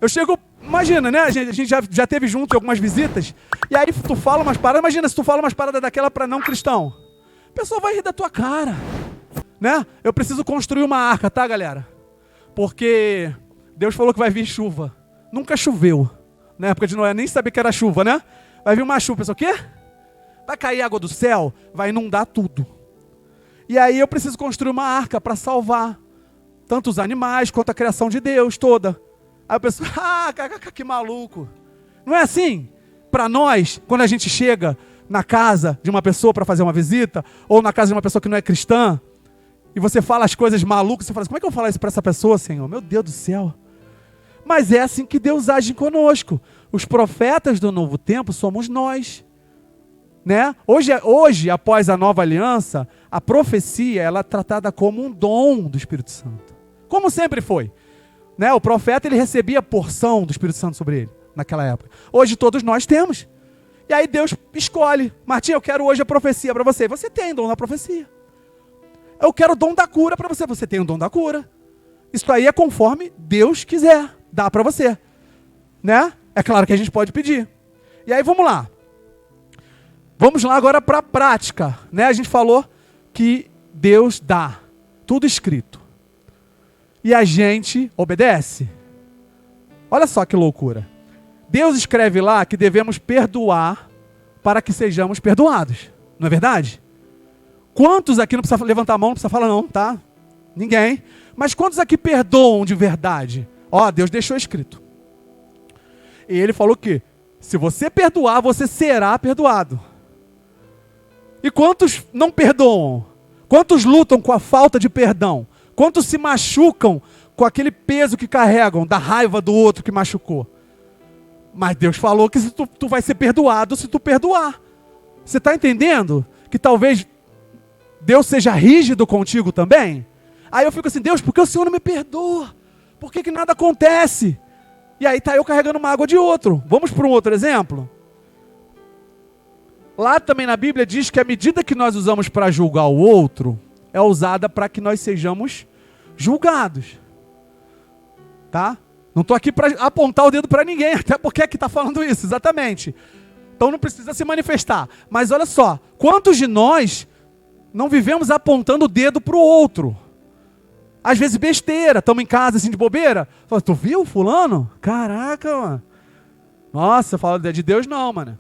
A: Eu chego, imagina, né? A gente já teve junto algumas visitas, e aí tu fala umas paradas, imagina se tu fala umas paradas daquela para não cristão. A pessoa vai rir da tua cara. Né? Eu preciso construir uma arca, tá, galera? Porque Deus falou que vai vir chuva. Nunca choveu. Na época de Noé, nem sabia que era chuva, né? Vai vir uma chuva. Pessoal, o quê? Vai cair água do céu? Vai inundar tudo. E aí eu preciso construir uma arca para salvar tanto os animais quanto a criação de Deus toda. Aí a pessoa, que maluco. Não é assim? Para nós, quando a gente chega na casa de uma pessoa para fazer uma visita, ou na casa de uma pessoa que não é cristã, e você fala as coisas malucas, você fala assim, como é que eu vou falar isso para essa pessoa, Senhor? Meu Deus do céu. Mas é assim que Deus age conosco. Os profetas do novo tempo somos nós. Né? Hoje, após a nova aliança, a profecia ela é tratada como um dom do Espírito Santo. Como sempre foi. Né? O profeta ele recebia a porção do Espírito Santo sobre ele, naquela época. Hoje todos nós temos. E aí Deus escolhe. Martim, eu quero hoje a profecia para você. Você tem o dom da profecia. Eu quero o dom da cura para você. Você tem o dom da cura. Isso aí é conforme Deus quiser. Dá para você. Né? É claro que a gente pode pedir. E aí vamos lá. Vamos lá agora para a prática. Né? A gente falou que Deus dá. Tudo escrito. E a gente obedece. Olha só que loucura. Deus escreve lá que devemos perdoar para que sejamos perdoados. Não é verdade? Quantos aqui, não precisa levantar a mão, não precisa falar não, tá? Ninguém. Mas quantos aqui perdoam de verdade? Ó, Deus deixou escrito. E Ele falou que se você perdoar, você será perdoado. E quantos não perdoam? Quantos lutam com a falta de perdão? Quantos se machucam com aquele peso que carregam da raiva do outro que machucou? Mas Deus falou que tu vai ser perdoado se tu perdoar. Você está entendendo? Que talvez Deus seja rígido contigo também? Aí eu fico assim, Deus, por que o Senhor não me perdoa? Por que nada acontece? E aí tá eu carregando uma água de outro. Vamos para um outro exemplo? Lá também na Bíblia diz que a medida que nós usamos para julgar o outro é usada para que nós sejamos julgados. Tá? Não estou aqui para apontar o dedo para ninguém, até porque aqui está falando isso, exatamente. Então não precisa se manifestar. Mas olha só, quantos de nós não vivemos apontando o dedo para o outro? Às vezes besteira, estamos em casa assim de bobeira. Fala, tu viu fulano? Caraca, mano. Nossa, fala de Deus não, mano.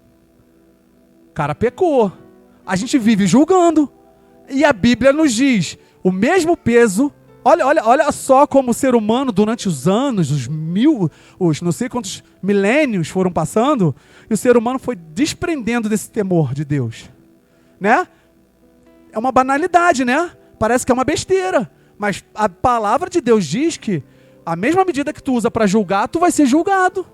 A: O cara pecou. A gente vive julgando. E a Bíblia nos diz, o mesmo peso. Olha só como o ser humano durante os anos, os não sei quantos milênios foram passando, e o ser humano foi desprendendo desse temor de Deus. Né? É uma banalidade, né? Parece que é uma besteira. Mas a palavra de Deus diz que a mesma medida que tu usa para julgar, tu vai ser julgado.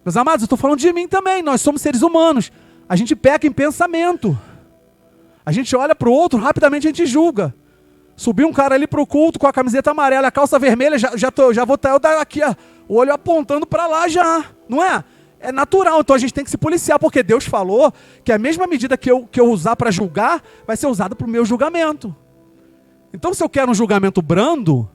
A: Meus amados, eu estou falando de mim também. Nós somos seres humanos. A gente peca em pensamento. A gente olha para o outro, rapidamente a gente julga. Subiu um cara ali para o culto com a camiseta amarela, a calça vermelha, já vou estar aqui, ó, o olho apontando para lá já. Não é? É natural, então a gente tem que se policiar, porque Deus falou que a mesma medida que eu usar para julgar, vai ser usada para o meu julgamento. Então, se eu quero um julgamento brando,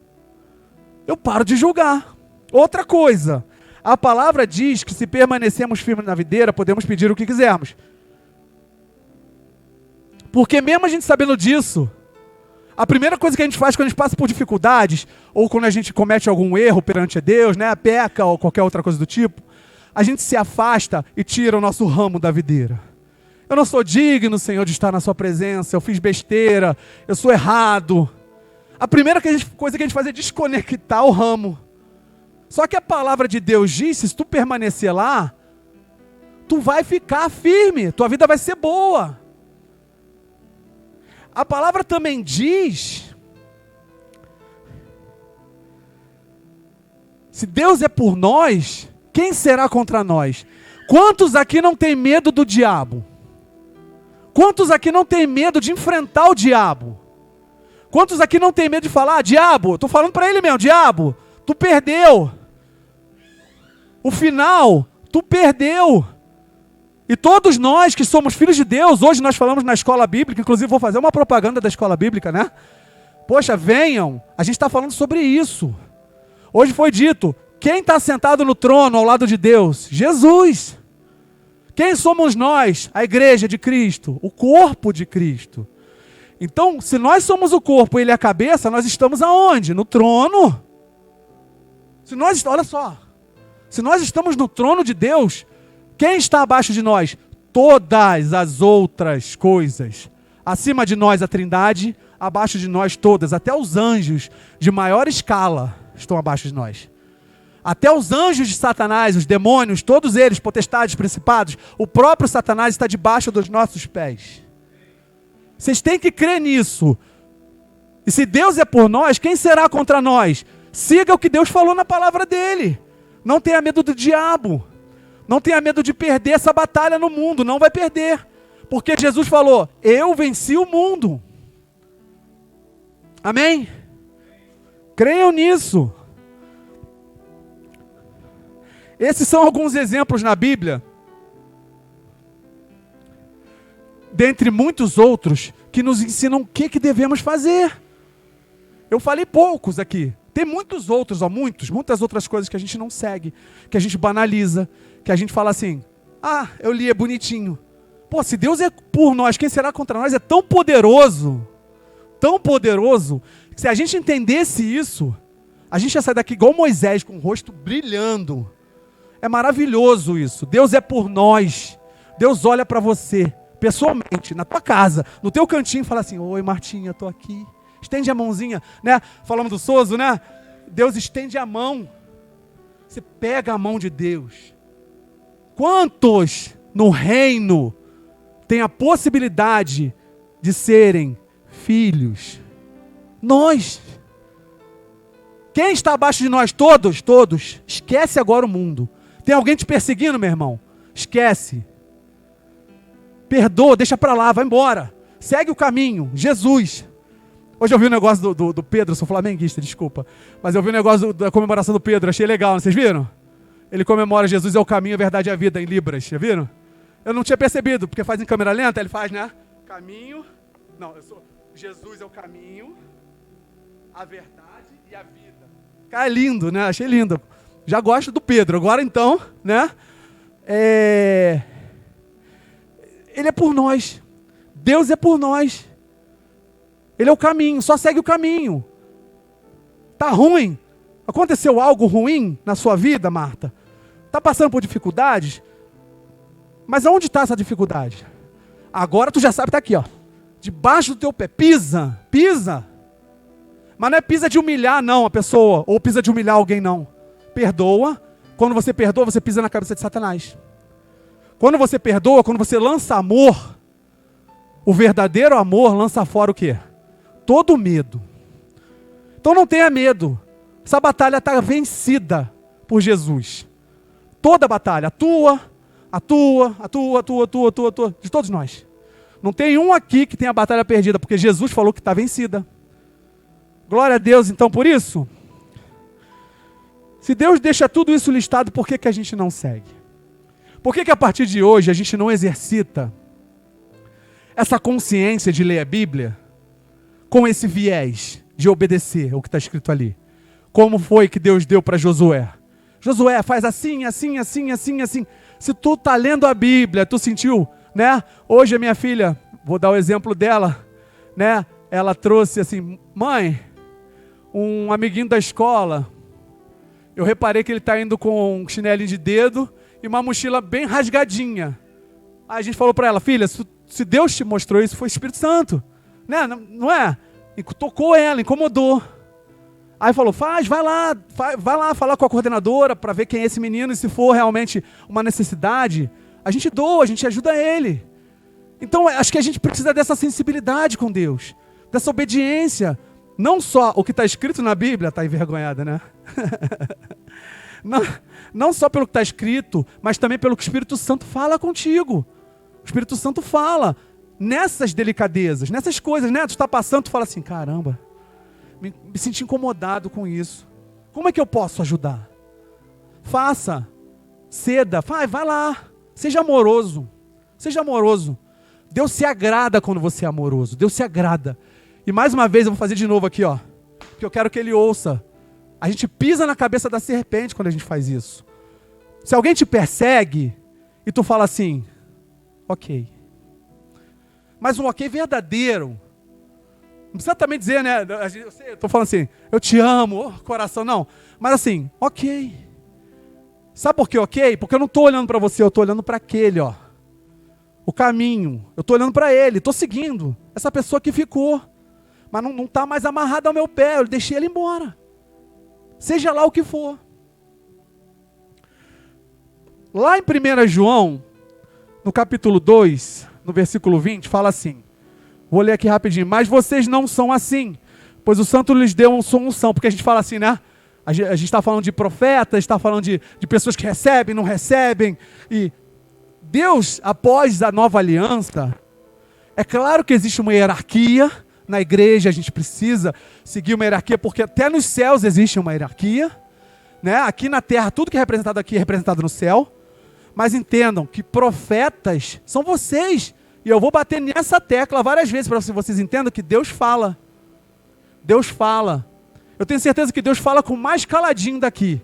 A: eu paro de julgar. Outra coisa, a palavra diz que se permanecemos firmes na videira, podemos pedir o que quisermos. Porque mesmo a gente sabendo disso, a primeira coisa que a gente faz quando a gente passa por dificuldades, ou quando a gente comete algum erro perante Deus, né, peca ou qualquer outra coisa do tipo, a gente se afasta e tira o nosso ramo da videira. Eu não sou digno, Senhor, de estar na sua presença, eu fiz besteira, eu sou errado. A primeira coisa que a gente faz é desconectar o ramo. Só que a palavra de Deus diz, se tu permanecer lá, tu vai ficar firme, tua vida vai ser boa. A palavra também diz, se Deus é por nós, quem será contra nós? Quantos aqui não tem medo do diabo? Quantos aqui não tem medo de enfrentar o diabo? Quantos aqui não tem medo de falar, diabo, estou falando para ele mesmo, diabo, tu perdeu. O final, tu perdeu. E todos nós que somos filhos de Deus, hoje nós falamos na escola bíblica, inclusive vou fazer uma propaganda da escola bíblica, né? Poxa, venham, a gente está falando sobre isso. Hoje foi dito, quem está sentado no trono ao lado de Deus? Jesus. Quem somos nós? A igreja de Cristo, o corpo de Cristo. Então, se nós somos o corpo e ele é a cabeça, nós estamos aonde? No trono. Olha só, se nós estamos no trono de Deus, quem está abaixo de nós? Todas as outras coisas. Acima de nós a Trindade, abaixo de nós todas, até os anjos de maior escala estão abaixo de nós. Até os anjos de Satanás, os demônios, todos eles, potestades, principados, o próprio Satanás está debaixo dos nossos pés. Vocês têm que crer nisso. E se Deus é por nós, quem será contra nós? Siga o que Deus falou na palavra dele. Não tenha medo do diabo. Não tenha medo de perder essa batalha no mundo. Não vai perder. Porque Jesus falou, eu venci o mundo. Amém? Creiam nisso. Esses são alguns exemplos na Bíblia, dentre muitos outros, que nos ensinam o que devemos fazer. Eu falei poucos aqui. Tem muitos outros, muitas outras coisas que a gente não segue, que a gente banaliza, que a gente fala assim, eu li, é bonitinho. Pô, se Deus é por nós, quem será contra nós? É tão poderoso, que se a gente entendesse isso, a gente ia sair daqui igual Moisés, com o rosto brilhando. É maravilhoso isso. Deus é por nós. Deus olha para você, pessoalmente, na tua casa, no teu cantinho, e fala assim, oi Martinha, estou aqui. Estende a mãozinha, né? Falamos do Soso, né? Deus estende a mão. Você pega a mão de Deus. Quantos no reino têm a possibilidade de serem filhos? Nós. Quem está abaixo de nós? Todos, todos. Esquece agora o mundo. Tem alguém te perseguindo, meu irmão? Esquece. Perdoa, deixa pra lá, vai embora. Segue o caminho, Jesus. Hoje eu vi um negócio do Pedro, sou flamenguista, desculpa. Mas eu vi um negócio da comemoração do Pedro, achei legal, vocês viram? Ele comemora Jesus é o caminho, a verdade e a vida, em Libras, já viram? Eu não tinha percebido, porque faz em câmera lenta, ele faz, né? Caminho, não, Jesus é o caminho, a verdade e a vida. Cara, é lindo, né? Achei lindo. Já gosto do Pedro, agora então, né? Ele é por nós. Deus é por nós. Ele é o caminho, só segue o caminho. Tá ruim? Aconteceu algo ruim na sua vida, Marta? Tá passando por dificuldades? Mas aonde está essa dificuldade? Agora tu já sabe, tá aqui, ó. Debaixo do teu pé. Pisa, pisa. Mas não é pisa de humilhar, não, a pessoa. Ou pisa de humilhar alguém, não. Perdoa. Quando você perdoa, você pisa na cabeça de Satanás. Quando você perdoa, quando você lança amor, o verdadeiro amor lança fora o quê? Todo medo. Então não tenha medo. Essa batalha está vencida por Jesus. Toda a batalha. A tua, de todos nós. Não tem um aqui que tenha a batalha perdida, porque Jesus falou que está vencida. Glória a Deus, então, por isso. Se Deus deixa tudo isso listado, por que a gente não segue? Por que a partir de hoje a gente não exercita essa consciência de ler a Bíblia com esse viés de obedecer o que está escrito ali? Como foi que Deus deu para Josué? Josué, faz assim, assim, assim, assim, assim. Se tu está lendo a Bíblia, tu sentiu, né? Hoje a minha filha, vou dar o exemplo dela, né? Ela trouxe assim, mãe, um amiguinho da escola, eu reparei que ele está indo com um chinelinho de dedo e uma mochila bem rasgadinha. Aí a gente falou para ela, filha, se Deus te mostrou isso, foi o Espírito Santo, né? Não é? E tocou ela, incomodou. Aí falou, vai lá falar com a coordenadora para ver quem é esse menino e se for realmente uma necessidade, a gente doa, a gente ajuda ele. Então acho que a gente precisa dessa sensibilidade com Deus, dessa obediência. Não só o que está escrito na Bíblia, está envergonhada, né? Não só pelo que está escrito, mas também pelo que o Espírito Santo fala contigo. O Espírito Santo fala nessas delicadezas, nessas coisas, né? Tu está passando, tu fala assim, caramba, me senti incomodado com isso. Como é que eu posso ajudar? Faça, ceda, vai lá, seja amoroso. Seja amoroso. Deus se agrada quando você é amoroso. Deus se agrada. E mais uma vez eu vou fazer de novo aqui, ó. Porque eu quero que ele ouça. A gente pisa na cabeça da serpente quando a gente faz isso. Se alguém te persegue e tu fala assim, ok. Mas um ok verdadeiro. Não precisa também dizer, né? Eu tô falando assim, eu te amo, oh, coração, não. Mas assim, ok. Sabe por que ok? Porque eu não tô olhando para você, eu tô olhando para aquele, ó. O caminho. Eu tô olhando para ele, tô seguindo. Essa pessoa que ficou. Mas não está mais amarrado ao meu pé, eu deixei ele embora. Seja lá o que for. Lá em 1 João, no capítulo 2, no versículo 20, fala assim. Vou ler aqui rapidinho. Mas vocês não são assim, pois o santo lhes deu uma unção. Porque a gente fala assim, né? A gente está falando de profetas, está falando de pessoas que recebem, não recebem. E Deus, após a nova aliança, é claro que existe uma hierarquia. Na igreja a gente precisa seguir uma hierarquia, porque até nos céus existe uma hierarquia, né? Aqui na terra, tudo que é representado aqui é representado no céu. Mas entendam que profetas são vocês. E eu vou bater nessa tecla várias vezes para que vocês entendam que Deus fala. Deus fala. Eu tenho certeza que Deus fala com o mais caladinho daqui.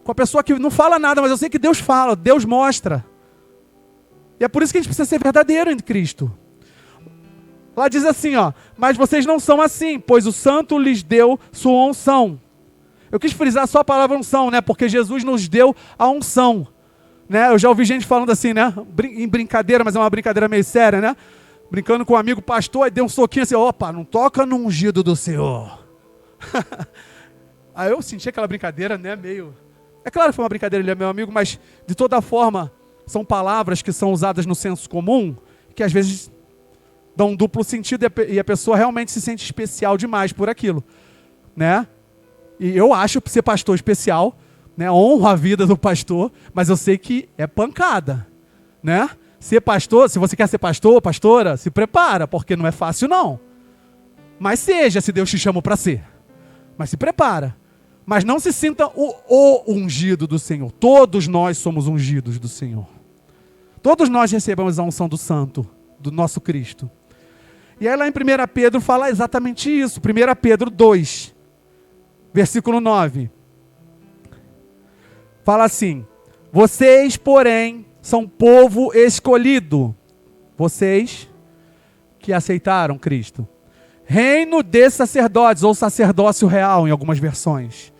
A: Com a pessoa que não fala nada, mas eu sei que Deus fala, Deus mostra. E é por isso que a gente precisa ser verdadeiro em Cristo. Lá diz assim, ó, mas vocês não são assim, pois o santo lhes deu sua unção. Eu quis frisar só a palavra unção, né? Porque Jesus nos deu a unção. Né? Eu já ouvi gente falando assim, né? Em brincadeira, mas é uma brincadeira meio séria, né? Brincando com um amigo pastor, aí deu um soquinho assim, opa, não toca no ungido do Senhor. Aí eu senti aquela brincadeira, né? Meio... É claro que foi uma brincadeira, ele é meu amigo, mas de toda forma, são palavras que são usadas no senso comum, que às vezes dão um duplo sentido e a pessoa realmente se sente especial demais por aquilo, né? E eu acho ser pastor especial, né? Honro a vida do pastor, mas eu sei que é pancada, né? Ser pastor, se você quer ser pastor ou pastora, se prepara, porque não é fácil não. Mas seja, se Deus te chamou para ser. Mas se prepara. Mas não se sinta o ungido do Senhor. Todos nós somos ungidos do Senhor. Todos nós recebemos a unção do Santo, do nosso Cristo. E aí lá em 1 Pedro fala exatamente isso. 1 Pedro 2, versículo 9. Fala assim: vocês, porém, são povo escolhido. Vocês que aceitaram Cristo. Reino de sacerdotes, ou sacerdócio real em algumas versões.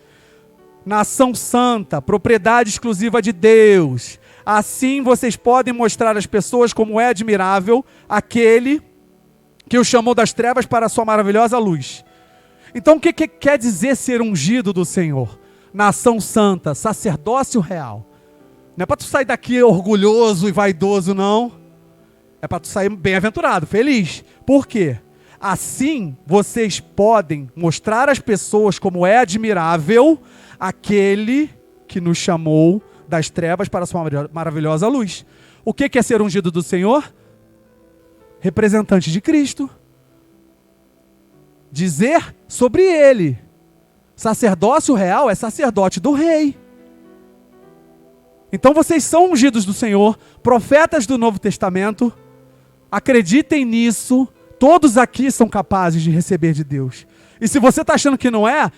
A: Nação santa, propriedade exclusiva de Deus. Assim vocês podem mostrar às pessoas como é admirável aquele que o chamou das trevas para a sua maravilhosa luz. Então o que quer dizer ser ungido do Senhor? Nação santa, sacerdócio real. Não é para tu sair daqui orgulhoso e vaidoso, não. É para tu sair bem-aventurado, feliz. Por quê? Assim vocês podem mostrar às pessoas como é admirável aquele que nos chamou das trevas para a sua maravilhosa luz. O que é ser ungido do Senhor? Representante de Cristo. Dizer sobre ele. Sacerdócio real é sacerdote do rei. Então vocês são ungidos do Senhor, profetas do Novo Testamento. Acreditem nisso. Todos aqui são capazes de receber de Deus. E se você está achando que não é,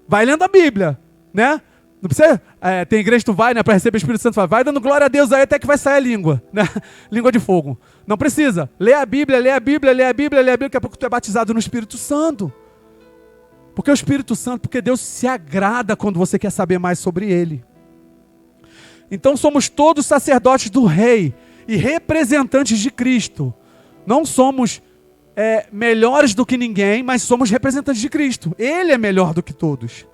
A: vai lendo a Bíblia, né? Não precisa, tem igreja que tu vai, né, para receber o Espírito Santo, vai dando glória a Deus aí até que vai sair a língua, né? Língua de fogo. Não precisa. Lê a Bíblia, lê a Bíblia, lê a Bíblia, lê a Bíblia, daqui a pouco tu é batizado no Espírito Santo. Porque o Espírito Santo, porque Deus se agrada quando você quer saber mais sobre Ele. Então somos todos sacerdotes do Rei e representantes de Cristo. Não somos melhores do que ninguém, mas somos representantes de Cristo. Ele é melhor do que todos.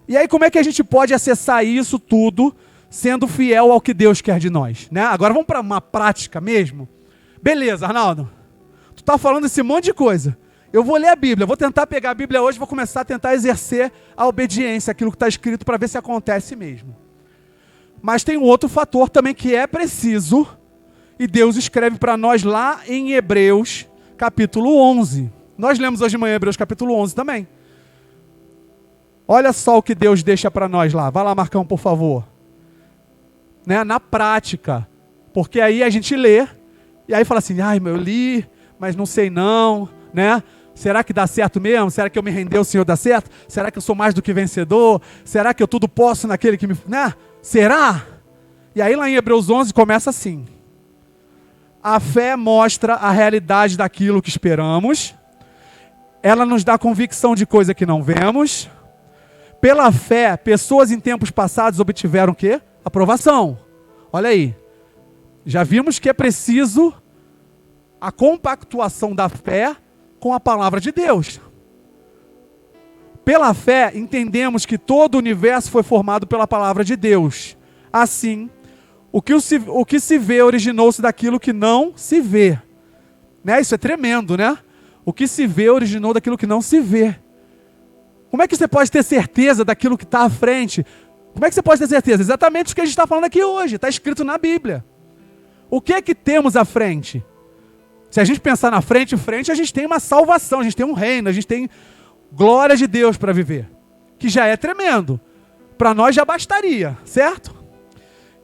A: E aí como é que a gente pode acessar isso tudo sendo fiel ao que Deus quer de nós, né? Agora vamos para uma prática mesmo. Beleza, Arnaldo. Tu tá falando esse monte de coisa. Eu vou ler a Bíblia, vou tentar pegar a Bíblia hoje, vou começar a tentar exercer a obediência, aquilo que está escrito, para ver se acontece mesmo. Mas tem um outro fator também que é preciso, e Deus escreve para nós lá em Hebreus, capítulo 11. Nós lemos hoje de manhã Hebreus capítulo 11 também. Olha só o que Deus deixa para nós lá. Vai lá, Marcão, por favor. Né? Na prática. Porque aí a gente lê, e aí fala assim, ai, eu li, mas não sei não, né? Será que dá certo mesmo? Será que eu me render ao Senhor dá certo? Será que eu sou mais do que vencedor? Será que eu tudo posso naquele que me... né? Será? E aí lá em Hebreus 11 começa assim. A fé mostra a realidade daquilo que esperamos. Ela nos dá convicção de coisa que não vemos. Pela fé, pessoas em tempos passados obtiveram o quê? Aprovação. Olha aí. Já vimos que é preciso a compactuação da fé com a palavra de Deus. Pela fé, entendemos que todo o universo foi formado pela palavra de Deus. Assim, o que se vê originou-se daquilo que não se vê. Né? Isso é tremendo, né? O que se vê originou daquilo que não se vê. Como é que você pode ter certeza daquilo que está à frente? Como é que você pode ter certeza? Exatamente o que a gente está falando aqui hoje. Está escrito na Bíblia. O que é que temos à frente? Se a gente pensar na frente, a gente tem uma salvação, a gente tem um reino, a gente tem glória de Deus para viver. Que já é tremendo. Para nós já bastaria, certo?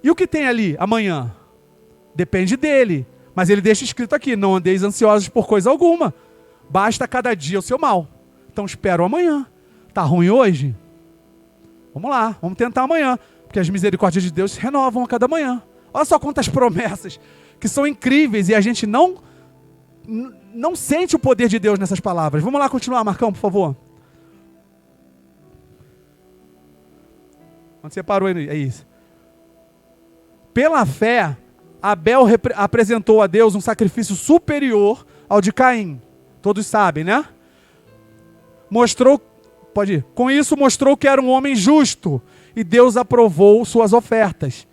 A: E o que tem ali amanhã? Depende dele. Mas ele deixa escrito aqui, não andeis ansiosos por coisa alguma. Basta cada dia o seu mal. Então espero amanhã. Tá ruim hoje? Vamos lá, vamos tentar amanhã. Porque as misericórdias de Deus se renovam a cada manhã. Olha só quantas promessas que são incríveis e a gente não sente o poder de Deus nessas palavras. Vamos lá continuar, Marcão, por favor. Onde você parou aí? É isso. Pela fé, Abel apresentou a Deus um sacrifício superior ao de Caim. Todos sabem, né? Com isso mostrou que era um homem justo e Deus aprovou suas ofertas.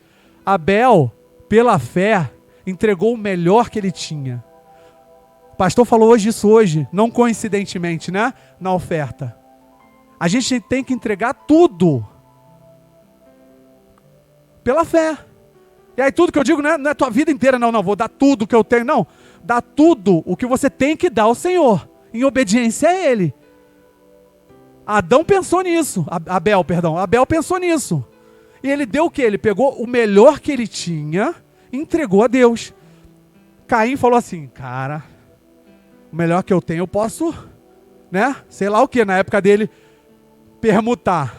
A: Abel, pela fé, entregou o melhor que ele tinha. O pastor falou isso hoje, não coincidentemente, né? Na oferta. A gente tem que entregar tudo pela fé. E aí tudo que eu digo não é tua vida inteira, não, vou dar tudo que eu tenho, não. Dá tudo o que você tem que dar ao Senhor, em obediência a Ele. Abel pensou nisso. Abel pensou nisso. E ele deu o quê? Ele pegou o melhor que ele tinha e entregou a Deus. Caim falou assim, cara, o melhor que eu tenho eu posso, né? Sei lá o que, na época dele, permutar.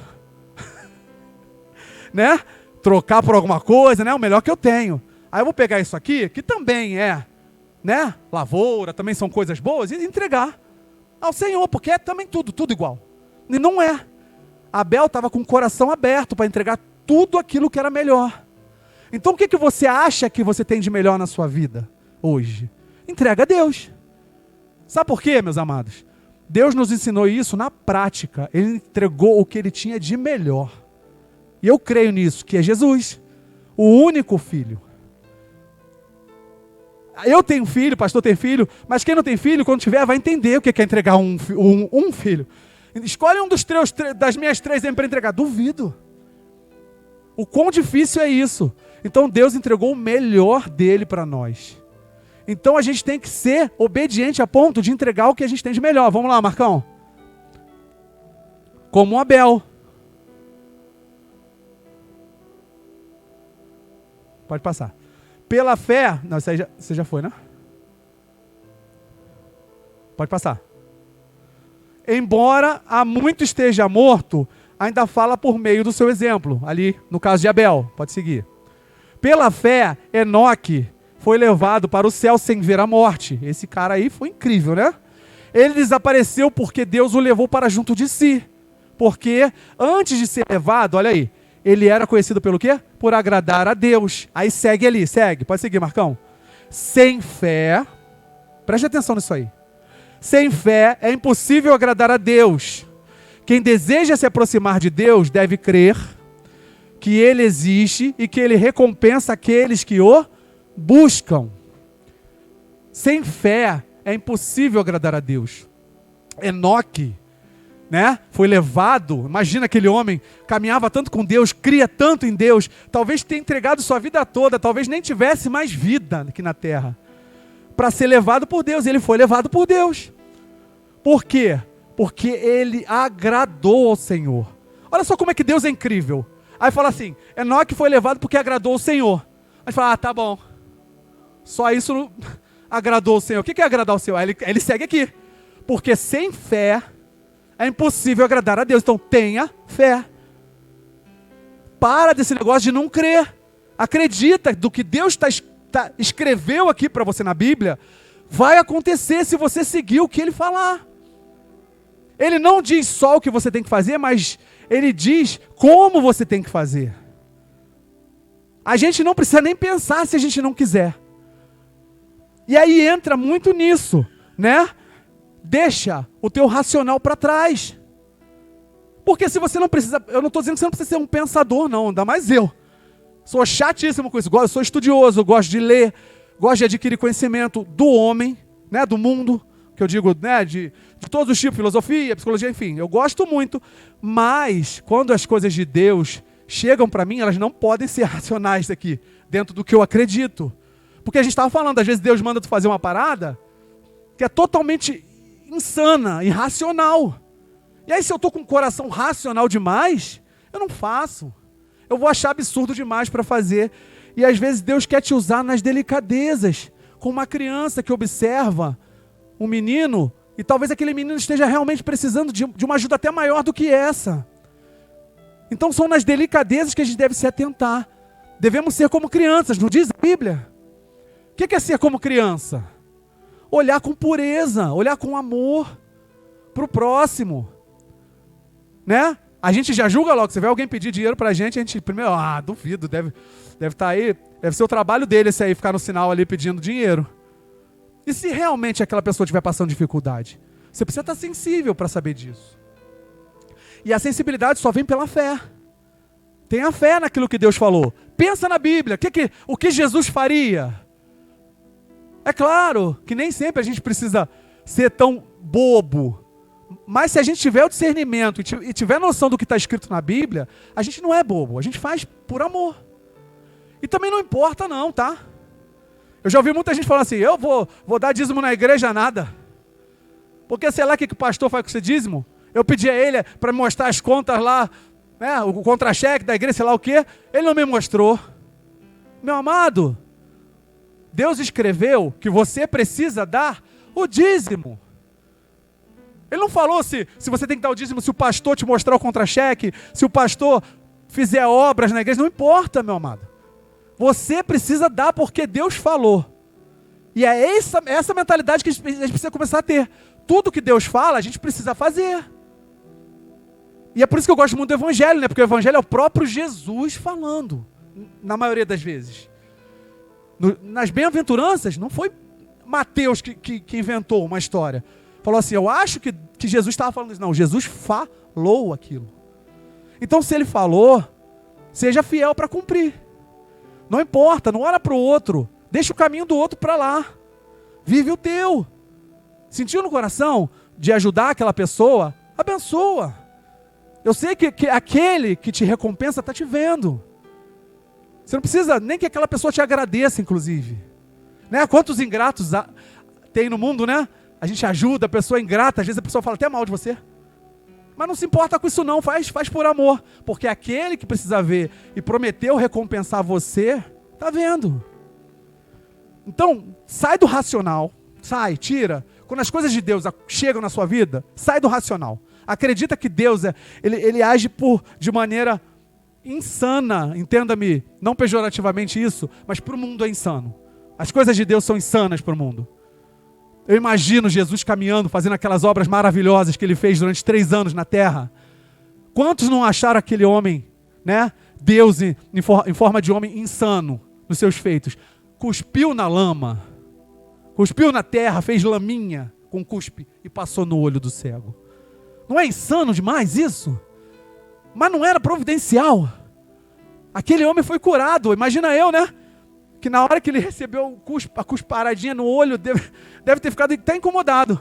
A: Né? Trocar por alguma coisa, né? O melhor que eu tenho. Aí eu vou pegar isso aqui, que também é, né? Lavoura, também são coisas boas, e entregar ao Senhor, porque é também tudo igual. E não é. Abel estava com o coração aberto para entregar tudo aquilo que era melhor. Então o que você acha que você tem de melhor na sua vida hoje? Entrega a Deus. Sabe por quê, meus amados? Deus nos ensinou isso na prática. Ele entregou o que ele tinha de melhor. E eu creio nisso, que é Jesus, o único filho. Eu tenho filho, o pastor tem filho, mas quem não tem filho, quando tiver, vai entender o que é entregar um filho. Escolhe um das minhas 3 para entregar. Duvido. O quão difícil é isso. Então Deus entregou o melhor dele para nós. Então a gente tem que ser obediente a ponto de entregar o que a gente tem de melhor. Vamos lá, Marcão. Como Abel. Pode passar. Pela fé... Não, você já foi, né? Pode passar. Embora há muito esteja morto, ainda fala por meio do seu exemplo. Ali, no caso de Abel. Pode seguir. Pela fé, Enoque foi levado para o céu sem ver a morte. Esse cara aí foi incrível, né? Ele desapareceu porque Deus o levou para junto de si. Porque antes de ser levado, olha aí, ele era conhecido pelo quê? Por agradar a Deus. Aí segue ali, segue. Pode seguir, Marcão. Sem fé, preste atenção nisso aí. Sem fé é impossível agradar a Deus. Quem deseja se aproximar de Deus deve crer que Ele existe e que Ele recompensa aqueles que o buscam. Sem fé é impossível agradar a Deus. Enoque, né, foi levado, imagina aquele homem, caminhava tanto com Deus, cria tanto em Deus, talvez tenha entregado sua vida toda, talvez nem tivesse mais vida aqui na terra, para ser levado por Deus. Ele foi levado por Deus. Por quê? Porque ele agradou ao Senhor. Olha só como é que Deus é incrível. Aí fala assim, Enoque foi levado porque agradou ao Senhor. Aí fala, tá bom, só isso não agradou ao Senhor. O que é agradar ao Senhor? Aí ele segue aqui, porque sem fé é impossível agradar a Deus. Então tenha fé. Para desse negócio de não crer. Acredita do que Deus escreveu aqui para você na Bíblia, vai acontecer se você seguir o que Ele falar. Ele não diz só o que você tem que fazer, mas Ele diz como você tem que fazer. A gente não precisa nem pensar se a gente não quiser. E aí entra muito nisso, né? Deixa o teu racional para trás. Porque se você não precisa... Eu não estou dizendo que você não precisa ser um pensador, não. Ainda mais eu. Sou chatíssimo com isso. Eu sou estudioso, gosto de ler, gosto de adquirir conhecimento do homem, né, do mundo, que eu digo, né, de todos os tipos, filosofia, psicologia, enfim. Eu gosto muito. Mas, quando as coisas de Deus chegam para mim, elas não podem ser racionais aqui, dentro do que eu acredito. Porque a gente estava falando, às vezes Deus manda tu fazer uma parada que é totalmente insana, irracional. E aí se eu estou com o coração racional demais, eu não faço. Eu vou achar absurdo demais para fazer. E às vezes Deus quer te usar nas delicadezas, como uma criança que observa um menino, e talvez aquele menino esteja realmente precisando de uma ajuda até maior do que essa. Então são nas delicadezas que a gente deve se atentar. Devemos ser como crianças, não diz a Bíblia? O que é ser como criança? Olhar com pureza, olhar com amor para o próximo, né? A gente já julga logo. Você vê alguém pedir dinheiro para a gente primeiro, duvido, deve estar aí, deve ser o trabalho dele esse aí, ficar no sinal ali pedindo dinheiro. E se realmente aquela pessoa estiver passando dificuldade? Você precisa estar sensível para saber disso. E a sensibilidade só vem pela fé. Tenha fé naquilo que Deus falou. Pensa na Bíblia, o que Jesus faria? É claro que nem sempre a gente precisa ser tão bobo, Mas se a gente tiver o discernimento e tiver noção do que está escrito na Bíblia, a gente não é bobo, a gente faz por amor. E também não importa não, tá? Eu já ouvi muita gente falando assim, eu vou dar dízimo na igreja nada. Porque sei lá o que o pastor faz com esse dízimo. Eu pedi a ele para me mostrar as contas lá, né, o contra-cheque da igreja, sei lá o quê. Ele não me mostrou. Meu amado, Deus escreveu que você precisa dar o dízimo. Ele não falou se você tem que dar o dízimo, se o pastor te mostrar o contra-cheque, se o pastor fizer obras na igreja, não importa, meu amado. Você precisa dar porque Deus falou. E é essa mentalidade que a gente precisa começar a ter. Tudo que Deus fala, a gente precisa fazer. E é por isso que eu gosto muito do Evangelho, né? Porque o Evangelho é o próprio Jesus falando, na maioria das vezes. Nas bem-aventuranças, não foi Mateus que inventou uma história. Falou assim, eu acho que Jesus estava falando isso. Não, Jesus falou aquilo. Então, se ele falou, seja fiel para cumprir. Não importa, não olha para o outro. Deixa o caminho do outro para lá. Vive o teu. Sentiu no coração de ajudar aquela pessoa? Abençoa. Eu sei que aquele que te recompensa está te vendo. Você não precisa nem que aquela pessoa te agradeça, inclusive. Né? Quantos ingratos tem no mundo, né? A gente ajuda, a pessoa é ingrata, às vezes a pessoa fala até mal de você. Mas não se importa com isso não, faz por amor. Porque aquele que precisa ver e prometeu recompensar você, está vendo. Então, sai do racional, tira. Quando as coisas de Deus chegam na sua vida, sai do racional. Acredita que Deus, ele age de maneira insana, entenda-me, não pejorativamente isso, mas para o mundo é insano. As coisas de Deus são insanas para o mundo. Eu imagino Jesus caminhando, fazendo aquelas obras maravilhosas que ele fez durante 3 anos na terra. Quantos não acharam aquele homem, né? Deus em forma de homem insano nos seus feitos? Cuspiu na lama, cuspiu na terra, fez laminha com cuspe e passou no olho do cego. Não é insano demais isso? Mas não era providencial. Aquele homem foi curado, imagina eu, né? Que na hora que ele recebeu a cusparadinha no olho, deve ter ficado até incomodado.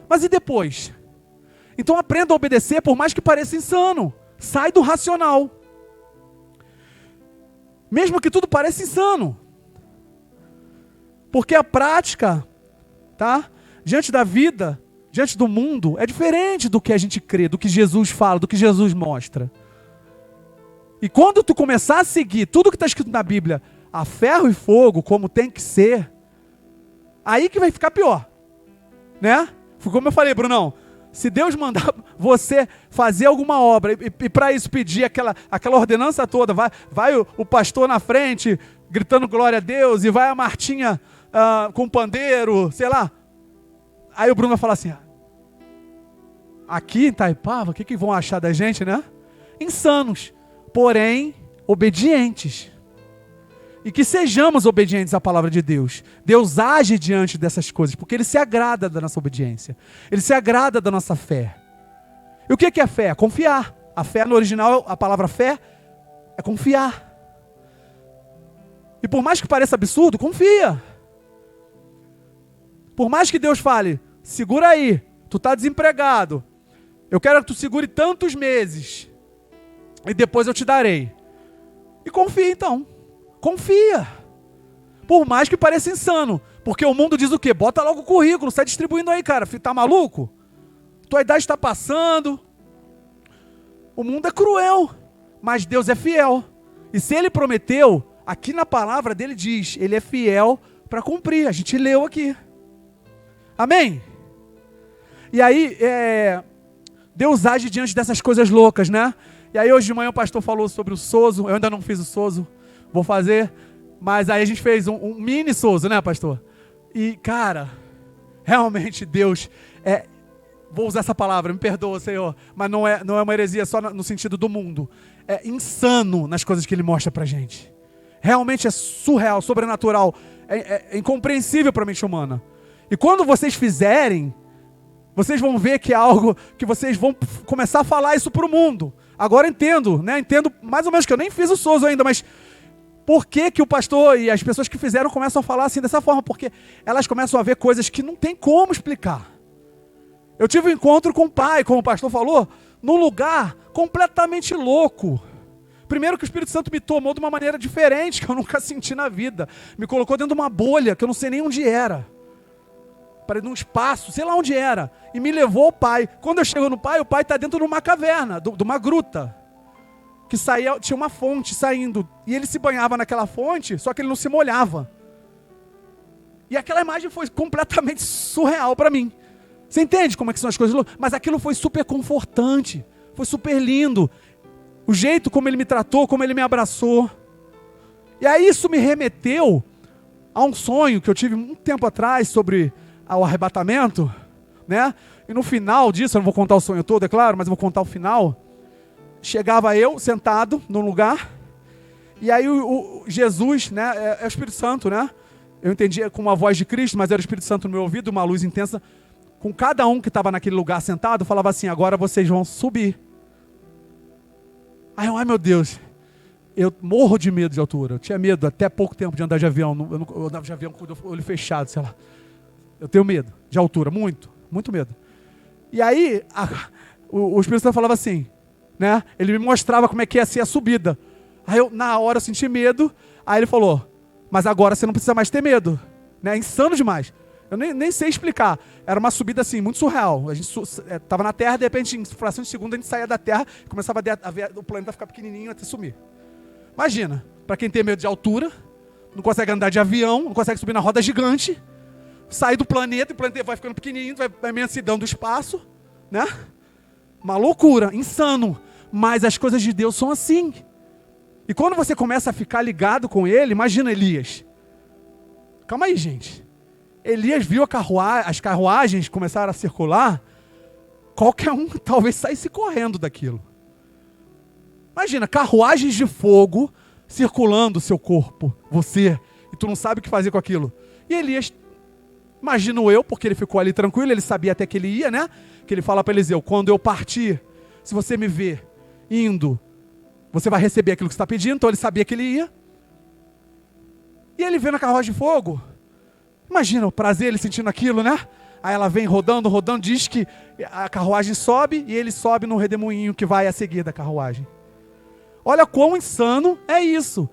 A: Mas e depois? Então aprenda a obedecer, por mais que pareça insano. Sai do racional. Mesmo que tudo pareça insano. Porque a prática, tá? Diante da vida, diante do mundo, é diferente do que a gente crê, do que Jesus fala, do que Jesus mostra. E quando tu começar a seguir tudo que está escrito na Bíblia, a ferro e fogo, como tem que ser, aí que vai ficar pior, né? Como eu falei, Brunão, se Deus mandar você fazer alguma obra e para isso pedir aquela ordenança toda, vai o pastor na frente gritando glória a Deus e vai a Martinha com pandeiro, sei lá. Aí o Bruno vai falar assim, aqui em Itaipava, o que vão achar da gente, né? Insanos, porém obedientes. E que sejamos obedientes à palavra de Deus. Deus age diante dessas coisas, porque Ele se agrada da nossa obediência. Ele se agrada da nossa fé. E o que é fé? Confiar. A fé no original, a palavra fé, é confiar. E por mais que pareça absurdo, confia. Por mais que Deus fale, segura aí, tu está desempregado. Eu quero que tu segure tantos meses. E depois eu te darei. E confia então. Confia. Por mais que pareça insano. Porque o mundo diz o quê? Bota logo o currículo, sai distribuindo aí, cara. Tá maluco? Tua idade está passando. O mundo é cruel, mas Deus é fiel. E se Ele prometeu, aqui na palavra dele diz, Ele é fiel para cumprir. A gente leu aqui. Amém? E aí, Deus age diante dessas coisas loucas, né? E aí hoje de manhã o pastor falou sobre o sozo. Eu ainda não fiz o sozo. Vou fazer, mas aí a gente fez um mini sozo, né, pastor? E, cara, realmente Deus, vou usar essa palavra, me perdoa, Senhor, mas não é uma heresia só no sentido do mundo. É insano nas coisas que Ele mostra pra gente. Realmente é surreal, sobrenatural, é incompreensível para a mente humana. E quando vocês fizerem, vocês vão ver que é algo que vocês vão começar a falar isso pro mundo. Agora entendo, né? Entendo mais ou menos que eu nem fiz o sozo ainda, mas por que o pastor e as pessoas que fizeram começam a falar assim dessa forma? Porque elas começam a ver coisas que não tem como explicar. Eu tive um encontro com o Pai, como o pastor falou, num lugar completamente louco. Primeiro que o Espírito Santo me tomou de uma maneira diferente, que eu nunca senti na vida. Me colocou dentro de uma bolha, que eu não sei nem onde era. Para num espaço, sei lá onde era. E me levou ao Pai. Quando eu chego no Pai, o Pai está dentro de uma caverna, de uma gruta. Que saía, tinha uma fonte saindo. E ele se banhava naquela fonte, só que ele não se molhava. E aquela imagem foi completamente surreal para mim. Você entende como é que são as coisas? Mas aquilo foi super confortante. Foi super lindo. O jeito como ele me tratou, como ele me abraçou. E aí isso me remeteu a um sonho que eu tive um tempo atrás sobre o arrebatamento, né? E no final disso, eu não vou contar o sonho todo, é claro, mas eu vou contar o final. Chegava eu sentado num lugar, e aí o Jesus, né? É o Espírito Santo, né? Eu entendia com uma voz de Cristo, mas era o Espírito Santo no meu ouvido, uma luz intensa. Com cada um que estava naquele lugar sentado, falava assim: agora vocês vão subir. Ai meu Deus, eu morro de medo de altura. Eu tinha medo até pouco tempo de andar de avião. Eu andava de avião com o olho fechado, sei lá. Eu tenho medo de altura, muito medo. E aí, o Espírito Santo falava assim, né? Ele me mostrava como é que ia ser a subida. Aí eu, na hora, eu senti medo. Aí ele falou: mas agora você não precisa mais ter medo. Né? Insano demais. Eu nem sei explicar. Era uma subida assim, muito surreal. A gente estava na Terra, de repente, em fração de segundo, a gente saía da Terra e começava a ver o planeta ficar pequenininho até sumir. Imagina, para quem tem medo de altura, não consegue andar de avião, não consegue subir na roda gigante, sair do planeta, e o planeta vai ficando pequenininho, vai imensidão do espaço, né? Uma loucura, insano. Mas as coisas de Deus são assim. E quando você começa a ficar ligado com ele, imagina Elias. Calma aí, gente. Elias viu as carruagens começaram a circular, qualquer um talvez saísse correndo daquilo. Imagina, carruagens de fogo circulando o seu corpo, você, e tu não sabe o que fazer com aquilo. E Elias, imagino eu, porque ele ficou ali tranquilo, ele sabia até que ele ia, né? Que ele fala para Eliseu: quando eu partir, se você me ver indo, você vai receber aquilo que você está pedindo. Então ele sabia que ele ia. E ele vê na carruagem de fogo. Imagina o prazer, ele sentindo aquilo, né? Aí ela vem rodando, diz que a carruagem sobe e ele sobe no redemoinho que vai a seguir da carruagem. Olha quão insano é isso.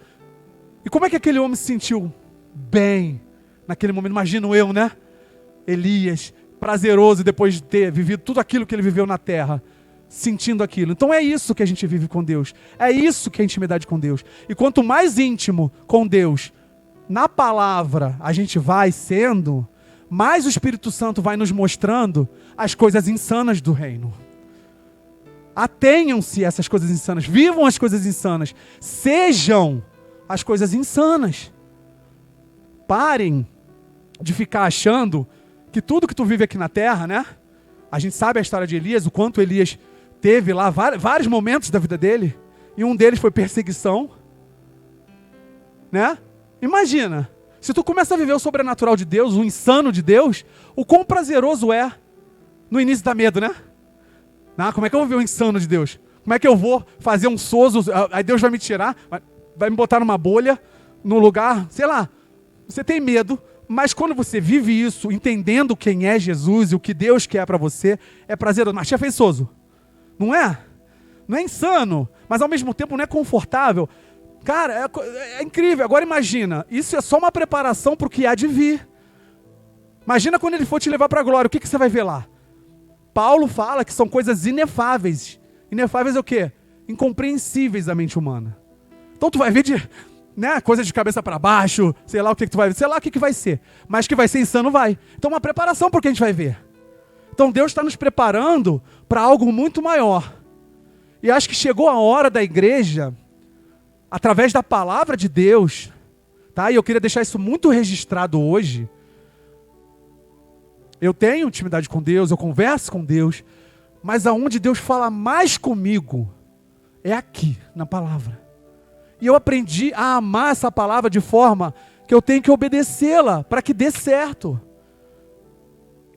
A: E como é que aquele homem se sentiu bem naquele momento? Imagino eu, né? Elias, prazeroso depois de ter vivido tudo aquilo que ele viveu na terra, sentindo aquilo. Então é isso que a gente vive com Deus. É isso que é a intimidade com Deus. E quanto mais íntimo com Deus, na palavra a gente vai sendo, mais o Espírito Santo vai nos mostrando as coisas insanas do reino. Atenham-se a essas coisas insanas, vivam as coisas insanas, sejam as coisas insanas. Parem de ficar achando que tudo que tu vive aqui na terra, né? A gente sabe a história de Elias, o quanto Elias teve lá vários momentos da vida dele, e um deles foi perseguição, né? Imagina, se tu começa a viver o sobrenatural de Deus, o insano de Deus, o quão prazeroso é. No início dá medo, né? Como é que eu vou ver o insano de Deus? Como é que eu vou fazer um sozo, aí Deus vai me tirar, vai me botar numa bolha, num lugar, sei lá. Você tem medo, mas quando você vive isso, entendendo quem é Jesus e o que Deus quer para você, é prazeroso, mas é feitoso. Não é? Não é insano, mas ao mesmo tempo não é confortável. Cara, é incrível. Agora imagina, isso é só uma preparação para o que há de vir. Imagina quando ele for te levar para a glória, o que você vai ver lá? Paulo fala que são coisas inefáveis. Inefáveis é o quê? Incompreensíveis à mente humana. Então tu vai ver coisa de cabeça para baixo, sei lá o que tu vai ver, sei lá o que vai ser. Mas que vai ser insano, vai. Então uma preparação para o que a gente vai ver. Então Deus está nos preparando para algo muito maior. E acho que chegou a hora da igreja, através da palavra de Deus, tá? E eu queria deixar isso muito registrado hoje. Eu tenho intimidade com Deus, eu converso com Deus, mas aonde Deus fala mais comigo é aqui, na palavra. E eu aprendi a amar essa palavra de forma que eu tenho que obedecê-la para que dê certo.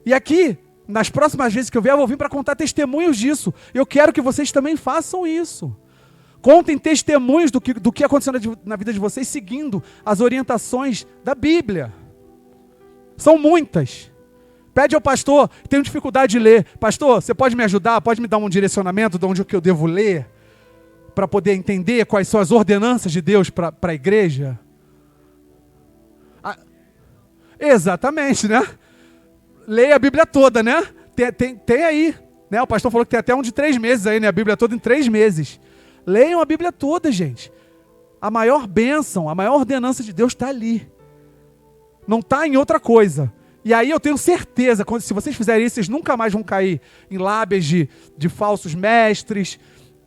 A: E aqui, nas próximas vezes que eu vier, eu vou vir para contar testemunhos disso. Eu quero que vocês também façam isso. Contem testemunhos do que aconteceu na vida de vocês, seguindo as orientações da Bíblia. São muitas. Pede ao pastor, tenho dificuldade de ler. Pastor, você pode me ajudar? Pode me dar um direcionamento de onde que eu devo ler? Para poder entender quais são as ordenanças de Deus para a igreja? Exatamente, né? Leia a Bíblia toda, né? Tem aí, né? O pastor falou que tem até um de 3 meses aí, né? A Bíblia toda em 3 meses. Leiam a Bíblia toda, gente. A maior bênção, a maior ordenança de Deus está ali. Não está em outra coisa. E aí eu tenho certeza, se vocês fizerem isso, vocês nunca mais vão cair em lábias de falsos mestres,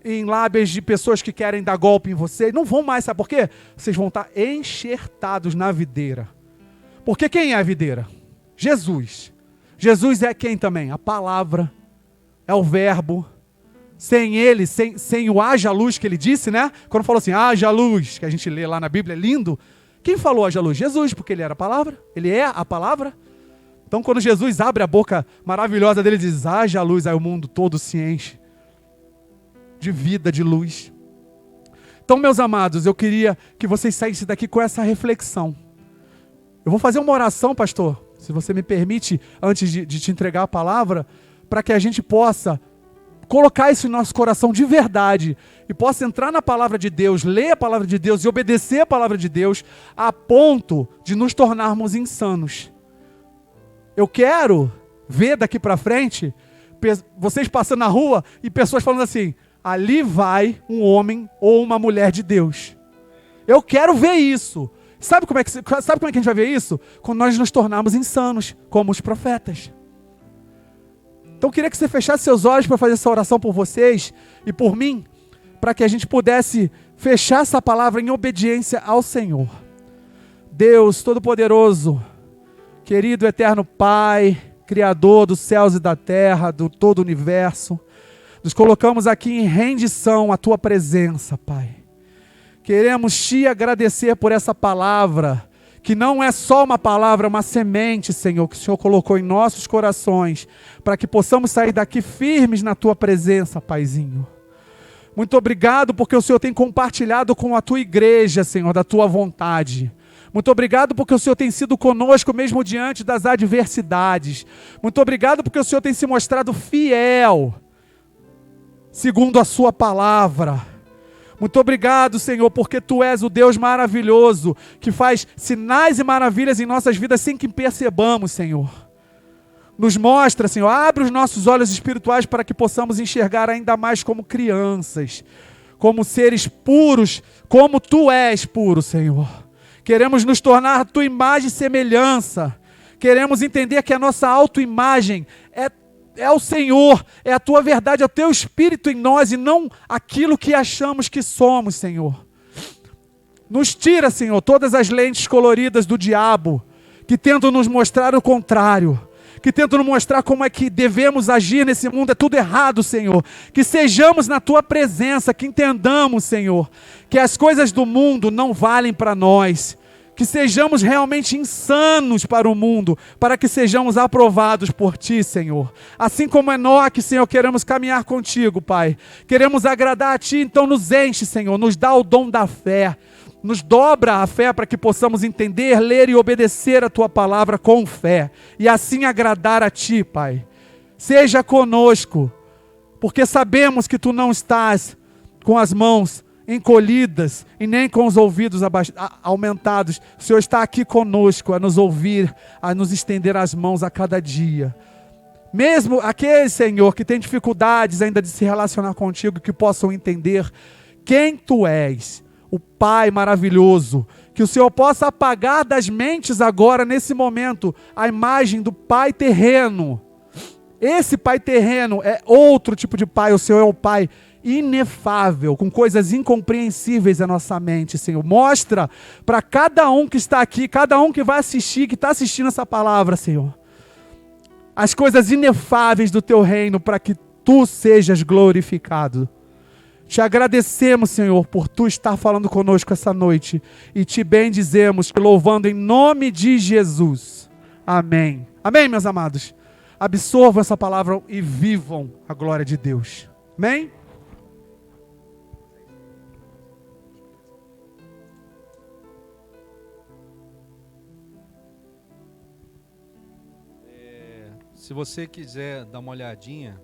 A: em lábias de pessoas que querem dar golpe em vocês. Não vão mais, sabe por quê? Vocês vão estar enxertados na videira. Porque quem é a videira? Jesus. Jesus é quem também? A palavra, é o verbo. Sem ele, sem o haja luz que ele disse, né? Quando falou assim, haja luz, que a gente lê lá na Bíblia, é lindo. Quem falou haja luz? Jesus, porque ele era a palavra. Ele é a palavra. Então quando Jesus abre a boca maravilhosa dele e diz, haja luz, aí o mundo todo se enche de vida, de luz. Então, meus amados, eu queria que vocês saíssem daqui com essa reflexão. Eu vou fazer uma oração, pastor, se você me permite, antes de te entregar a palavra, para que a gente possa colocar isso em nosso coração de verdade e possa entrar na palavra de Deus, ler a palavra de Deus e obedecer a palavra de Deus a ponto de nos tornarmos insanos. Eu quero ver daqui para frente vocês passando na rua e pessoas falando assim, ali vai um homem ou uma mulher de Deus. Eu quero ver isso. Sabe como é que a gente vai ver isso? Quando nós nos tornarmos insanos, como os profetas. Então eu queria que você fechasse seus olhos para fazer essa oração por vocês e por mim, para que a gente pudesse fechar essa palavra em obediência ao Senhor. Deus Todo-Poderoso, querido eterno Pai, Criador dos céus e da terra, do todo o universo, nos colocamos aqui em rendição à Tua presença, Pai. Queremos Te agradecer por essa palavra, que não é só uma palavra, é uma semente, Senhor, que o Senhor colocou em nossos corações, para que possamos sair daqui firmes na Tua presença, Paizinho. Muito obrigado porque o Senhor tem compartilhado com a Tua igreja, Senhor, da Tua vontade. Muito obrigado porque o Senhor tem sido conosco mesmo diante das adversidades. Muito obrigado porque o Senhor tem se mostrado fiel, segundo a Sua palavra. Muito obrigado, Senhor, porque Tu és o Deus maravilhoso, que faz sinais e maravilhas em nossas vidas sem que percebamos, Senhor. Nos mostra, Senhor, abre os nossos olhos espirituais para que possamos enxergar ainda mais como crianças, como seres puros, como Tu és puro, Senhor. Queremos nos tornar a Tua imagem e semelhança. Queremos entender que a nossa autoimagem é o Senhor, é a Tua verdade, é o Teu Espírito em nós e não aquilo que achamos que somos, Senhor. Nos tira, Senhor, todas as lentes coloridas do diabo, que tentam nos mostrar o contrário, que tentam nos mostrar como é que devemos agir nesse mundo, é tudo errado, Senhor. Que sejamos na Tua presença, que entendamos, Senhor, que as coisas do mundo não valem para nós, que sejamos realmente insanos para o mundo, para que sejamos aprovados por Ti, Senhor. Assim como Enoque, Senhor, queremos caminhar contigo, Pai. Queremos agradar a Ti, então nos enche, Senhor, nos dá o dom da fé. Nos dobra a fé para que possamos entender, ler e obedecer a Tua palavra com fé. E assim agradar a Ti, Pai. Seja conosco, porque sabemos que Tu não estás com as mãos encolhidas e nem com os ouvidos aumentados. O Senhor está aqui conosco a nos ouvir, a nos estender as mãos a cada dia. Mesmo aqueles, Senhor, que têm dificuldades ainda de se relacionar contigo, que possam entender quem Tu és, o Pai maravilhoso, que o Senhor possa apagar das mentes agora, nesse momento, a imagem do Pai terreno. Esse Pai terreno é outro tipo de Pai, o Senhor é o Pai inefável, com coisas incompreensíveis à nossa mente, Senhor. Mostra para cada um que está aqui, cada um que vai assistir, que está assistindo essa palavra, Senhor, as coisas inefáveis do Teu reino, para que Tu sejas glorificado. Te agradecemos, Senhor, por Tu estar falando conosco essa noite, e Te bendizemos, te louvando em nome de Jesus. Amém. Amém, meus amados? Absorvam essa palavra e vivam a glória de Deus. Amém?
B: Se você quiser dar uma olhadinha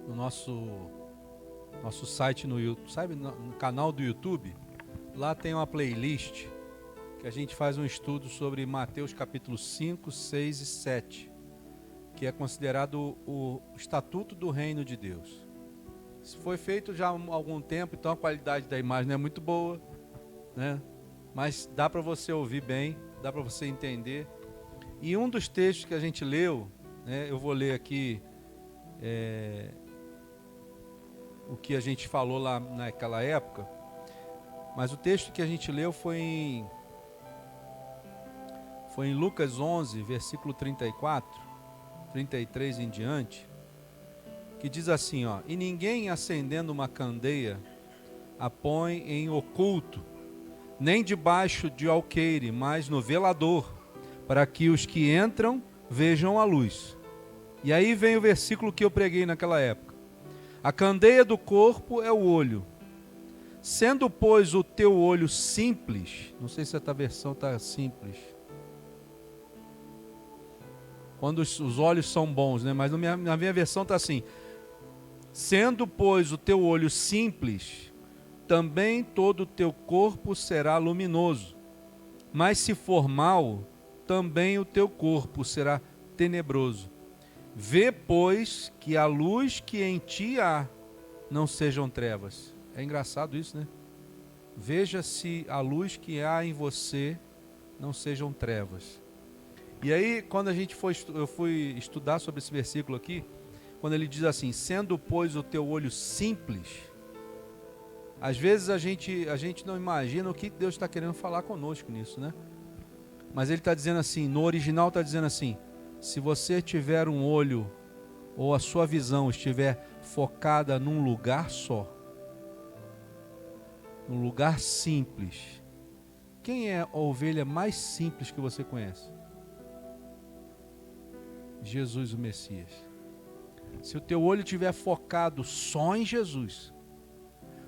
B: no nosso site no YouTube, sabe, no canal do YouTube, lá tem uma playlist que a gente faz um estudo sobre Mateus capítulo 5, 6 e 7, que é considerado o estatuto do reino de Deus. Isso foi feito já há algum tempo, então a qualidade da imagem não é muito boa, né? Mas dá para você ouvir bem, dá para você entender. E um dos textos que a gente leu, né, eu vou ler aqui o que a gente falou lá naquela época, mas o texto que a gente leu foi em Lucas 11, versículo 34, 33 em diante, que diz assim, ó: e ninguém acendendo uma candeia a põe em oculto, nem debaixo de alqueire, mas no velador, para que os que entram vejam a luz. E aí vem o versículo que eu preguei naquela época: a candeia do corpo é o olho. Sendo, pois, o teu olho simples, não sei se essa versão está simples, quando os olhos são bons, né? Mas na minha versão está assim: sendo, pois, o teu olho simples, também todo o teu corpo será luminoso. Mas se for mau, também o teu corpo será tenebroso. Vê, pois, que a luz que em ti há não sejam trevas. É engraçado isso, né? Veja se a luz que há em você não sejam trevas. E aí, quando eu fui estudar sobre esse versículo aqui, quando ele diz assim: sendo, pois, o teu olho simples, às vezes a gente não imagina o que Deus está querendo falar conosco nisso, né? Mas ele está dizendo assim, no original está dizendo assim: se você tiver um olho, ou a sua visão estiver focada num lugar só, num lugar simples. Quem é a ovelha mais simples que você conhece? Jesus, o Messias. Se o teu olho estiver focado só em Jesus,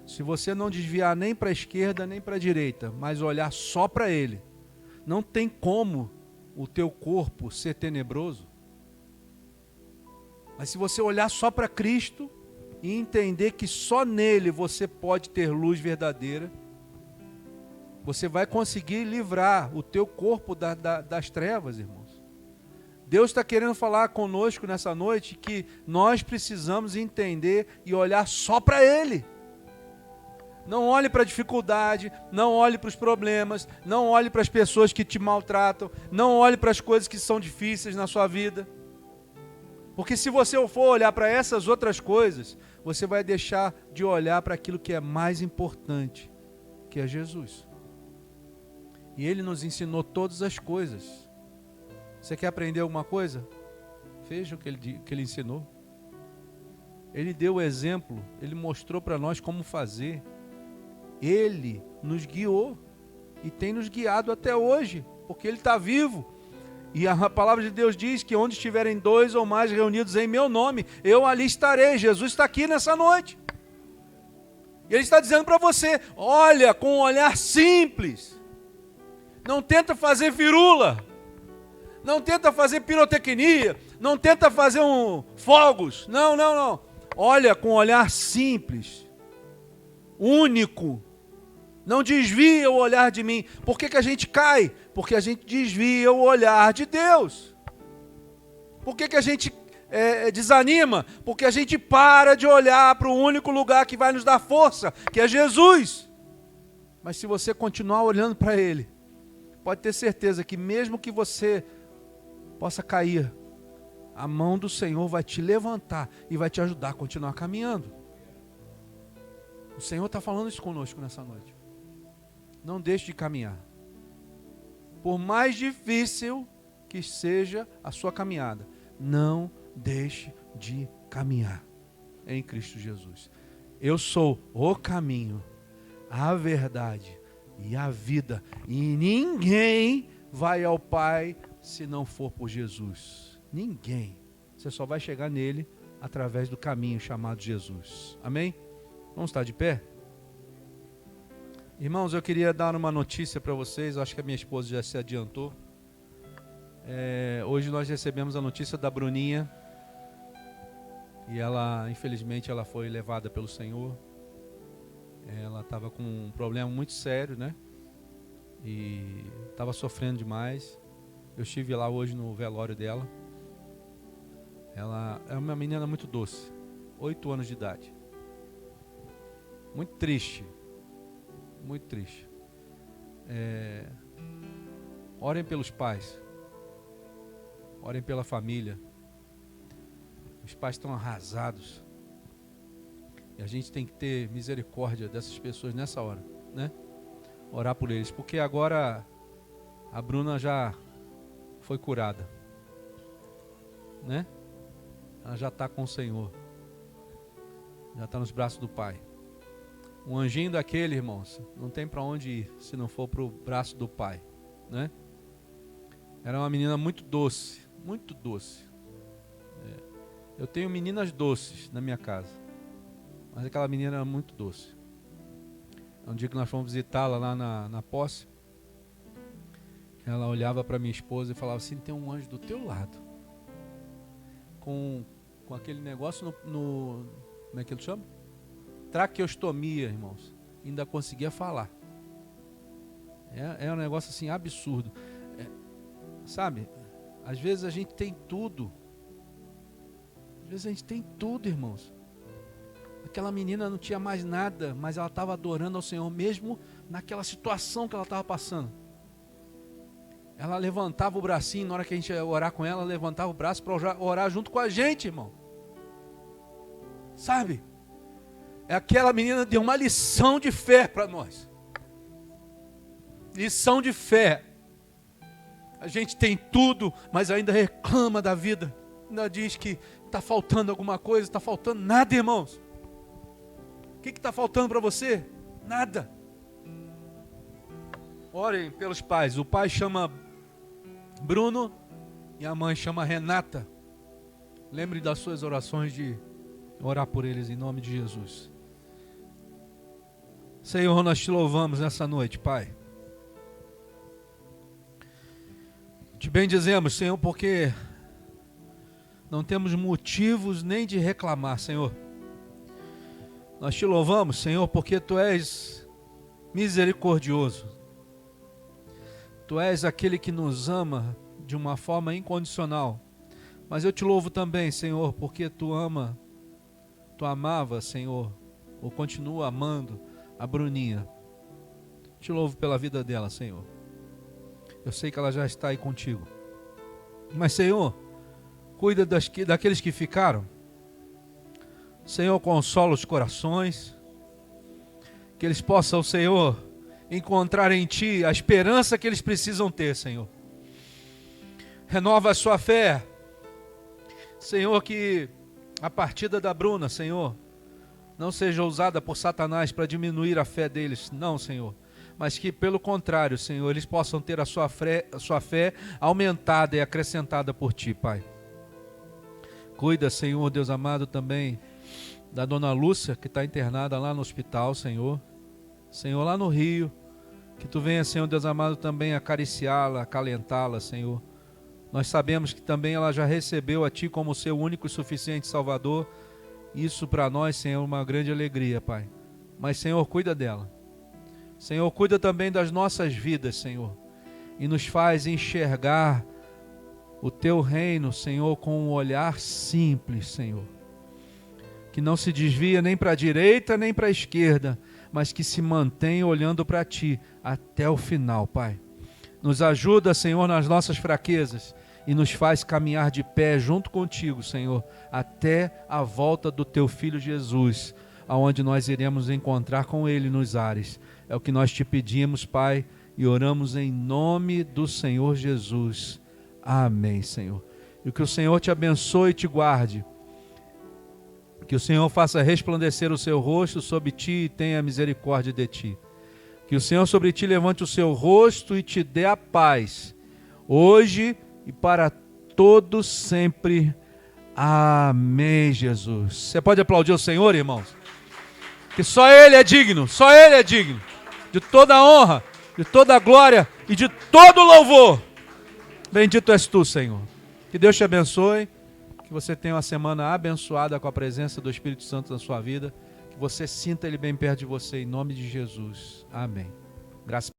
B: se você não desviar nem para a esquerda nem para a direita, mas olhar só para Ele, não tem como o teu corpo ser tenebroso. Mas se você olhar só para Cristo e entender que só nele você pode ter luz verdadeira, você vai conseguir livrar o teu corpo das trevas, irmãos. Deus está querendo falar conosco nessa noite que nós precisamos entender e olhar só para Ele. Não olhe para a dificuldade, não olhe para os problemas, não olhe para as pessoas que te maltratam, não olhe para as coisas que são difíceis na sua vida. Porque se você for olhar para essas outras coisas, você vai deixar de olhar para aquilo que é mais importante, que é Jesus. E Ele nos ensinou todas as coisas. Você quer aprender alguma coisa? Veja o que ele ensinou. Ele deu o exemplo, Ele mostrou para nós como fazer. Ele nos guiou e tem nos guiado até hoje, porque Ele está vivo. E a palavra de Deus diz que onde estiverem 2 ou mais reunidos em meu nome, eu ali estarei. Jesus está aqui nessa noite. E Ele está dizendo para você: olha com um olhar simples. Não tenta fazer firula. Não tenta fazer pirotecnia. Não tenta fazer fogos. Não. Olha com um olhar simples. Único. Não desvia o olhar de mim. Por que a gente cai? Porque a gente desvia o olhar de Deus. Por que a gente desanima? Porque a gente para de olhar para o único lugar que vai nos dar força, que é Jesus. Mas se você continuar olhando para Ele, pode ter certeza que mesmo que você possa cair, a mão do Senhor vai te levantar e vai te ajudar a continuar caminhando. O Senhor está falando isso conosco nessa noite. Não deixe de caminhar. Por mais difícil que seja a sua caminhada, não deixe de caminhar em Cristo Jesus. Eu sou o caminho, a verdade e a vida. E ninguém vai ao Pai se não for por Jesus. Ninguém. Você só vai chegar nele através do caminho chamado Jesus. Amém? Vamos estar de pé? Irmãos, eu queria dar uma notícia para vocês. Acho que a minha esposa já se adiantou. Hoje nós recebemos a notícia da Bruninha. E ela, infelizmente, ela foi levada pelo Senhor. Ela estava com um problema muito sério, né? E estava sofrendo demais. Eu estive lá hoje no velório dela. Ela é uma menina muito doce, 8 anos de idade. Muito triste, muito triste. Orem pelos pais, orem pela família. Os pais estão arrasados. E a gente tem que ter misericórdia dessas pessoas nessa hora, né? Orar por eles, porque agora a Bruna já foi curada, né? Ela já está com o Senhor, já está nos braços do Pai. Um anjinho daquele, irmãos, não tem para onde ir se não for para o braço do Pai, né? Era uma menina muito doce, muito doce. Eu tenho meninas doces na minha casa, mas aquela menina era muito doce. Um dia que nós fomos visitá-la lá na posse, ela olhava para minha esposa e falava assim: tem um anjo do teu lado, com aquele negócio no como é que ele chama? Traqueostomia, irmãos. Ainda conseguia falar. É um negócio assim absurdo. Sabe? Às vezes a gente tem tudo. Às vezes a gente tem tudo, irmãos. Aquela menina não tinha mais nada, mas ela estava adorando ao Senhor, mesmo naquela situação que ela estava passando. Ela levantava o bracinho, na hora que a gente ia orar com ela, levantava o braço para orar junto com a gente, irmão. Sabe? Aquela menina deu uma lição de fé para nós. Lição de fé. A gente tem tudo, mas ainda reclama da vida. Ainda diz que está faltando alguma coisa, está faltando nada, irmãos. O que está faltando para você? Nada. Orem pelos pais. O pai chama Bruno e a mãe chama Renata. Lembre das suas orações de orar por eles em nome de Jesus. Senhor, nós te louvamos nessa noite, Pai. Te bendizemos, Senhor, porque não temos motivos nem de reclamar, Senhor. Nós te louvamos, Senhor, porque Tu és misericordioso. Tu és aquele que nos ama de uma forma incondicional. Mas eu te louvo também, Senhor, porque Tu amava, Senhor, ou continua amando a Bruninha. Te louvo pela vida dela, Senhor. Eu sei que ela já está aí contigo. Mas, Senhor, cuida daqueles que ficaram. Senhor, consola os corações. Que eles possam, Senhor, encontrar em Ti a esperança que eles precisam ter, Senhor. Renova a sua fé. Senhor, que a partida da Bruna, Senhor, não seja usada por Satanás para diminuir a fé deles. Não, Senhor. Mas que, pelo contrário, Senhor, eles possam ter a sua fé aumentada e acrescentada por Ti, Pai. Cuida, Senhor, Deus amado, também da dona Lúcia, que está internada lá no hospital, Senhor. Senhor, lá no Rio. Que Tu venha, Senhor, Deus amado, também acariciá-la, acalentá-la, Senhor. Nós sabemos que também ela já recebeu a Ti como seu único e suficiente Salvador. Isso para nós, Senhor, é uma grande alegria, Pai. Mas, Senhor, cuida dela. Senhor, cuida também das nossas vidas, Senhor. E nos faz enxergar o Teu reino, Senhor, com um olhar simples, Senhor. Que não se desvia nem para a direita, nem para a esquerda, mas que se mantém olhando para Ti até o final, Pai. Nos ajuda, Senhor, nas nossas fraquezas e nos faz caminhar de pé junto contigo, Senhor, até a volta do Teu Filho Jesus, aonde nós iremos encontrar com Ele nos ares. É o que nós Te pedimos, Pai, e oramos em nome do Senhor Jesus. Amém, Senhor. E que o Senhor te abençoe e te guarde. Que o Senhor faça resplandecer o seu rosto sobre ti e tenha misericórdia de ti. Que o Senhor sobre ti levante o seu rosto e te dê a paz, hoje e para todos sempre. Amém, Jesus. Você pode aplaudir o Senhor, irmãos? Que só Ele é digno de toda a honra, de toda a glória e de todo o louvor. Bendito és tu, Senhor. Que Deus te abençoe. Que você tenha uma semana abençoada com a presença do Espírito Santo na sua vida. Que você sinta Ele bem perto de você, em nome de Jesus. Amém. Graças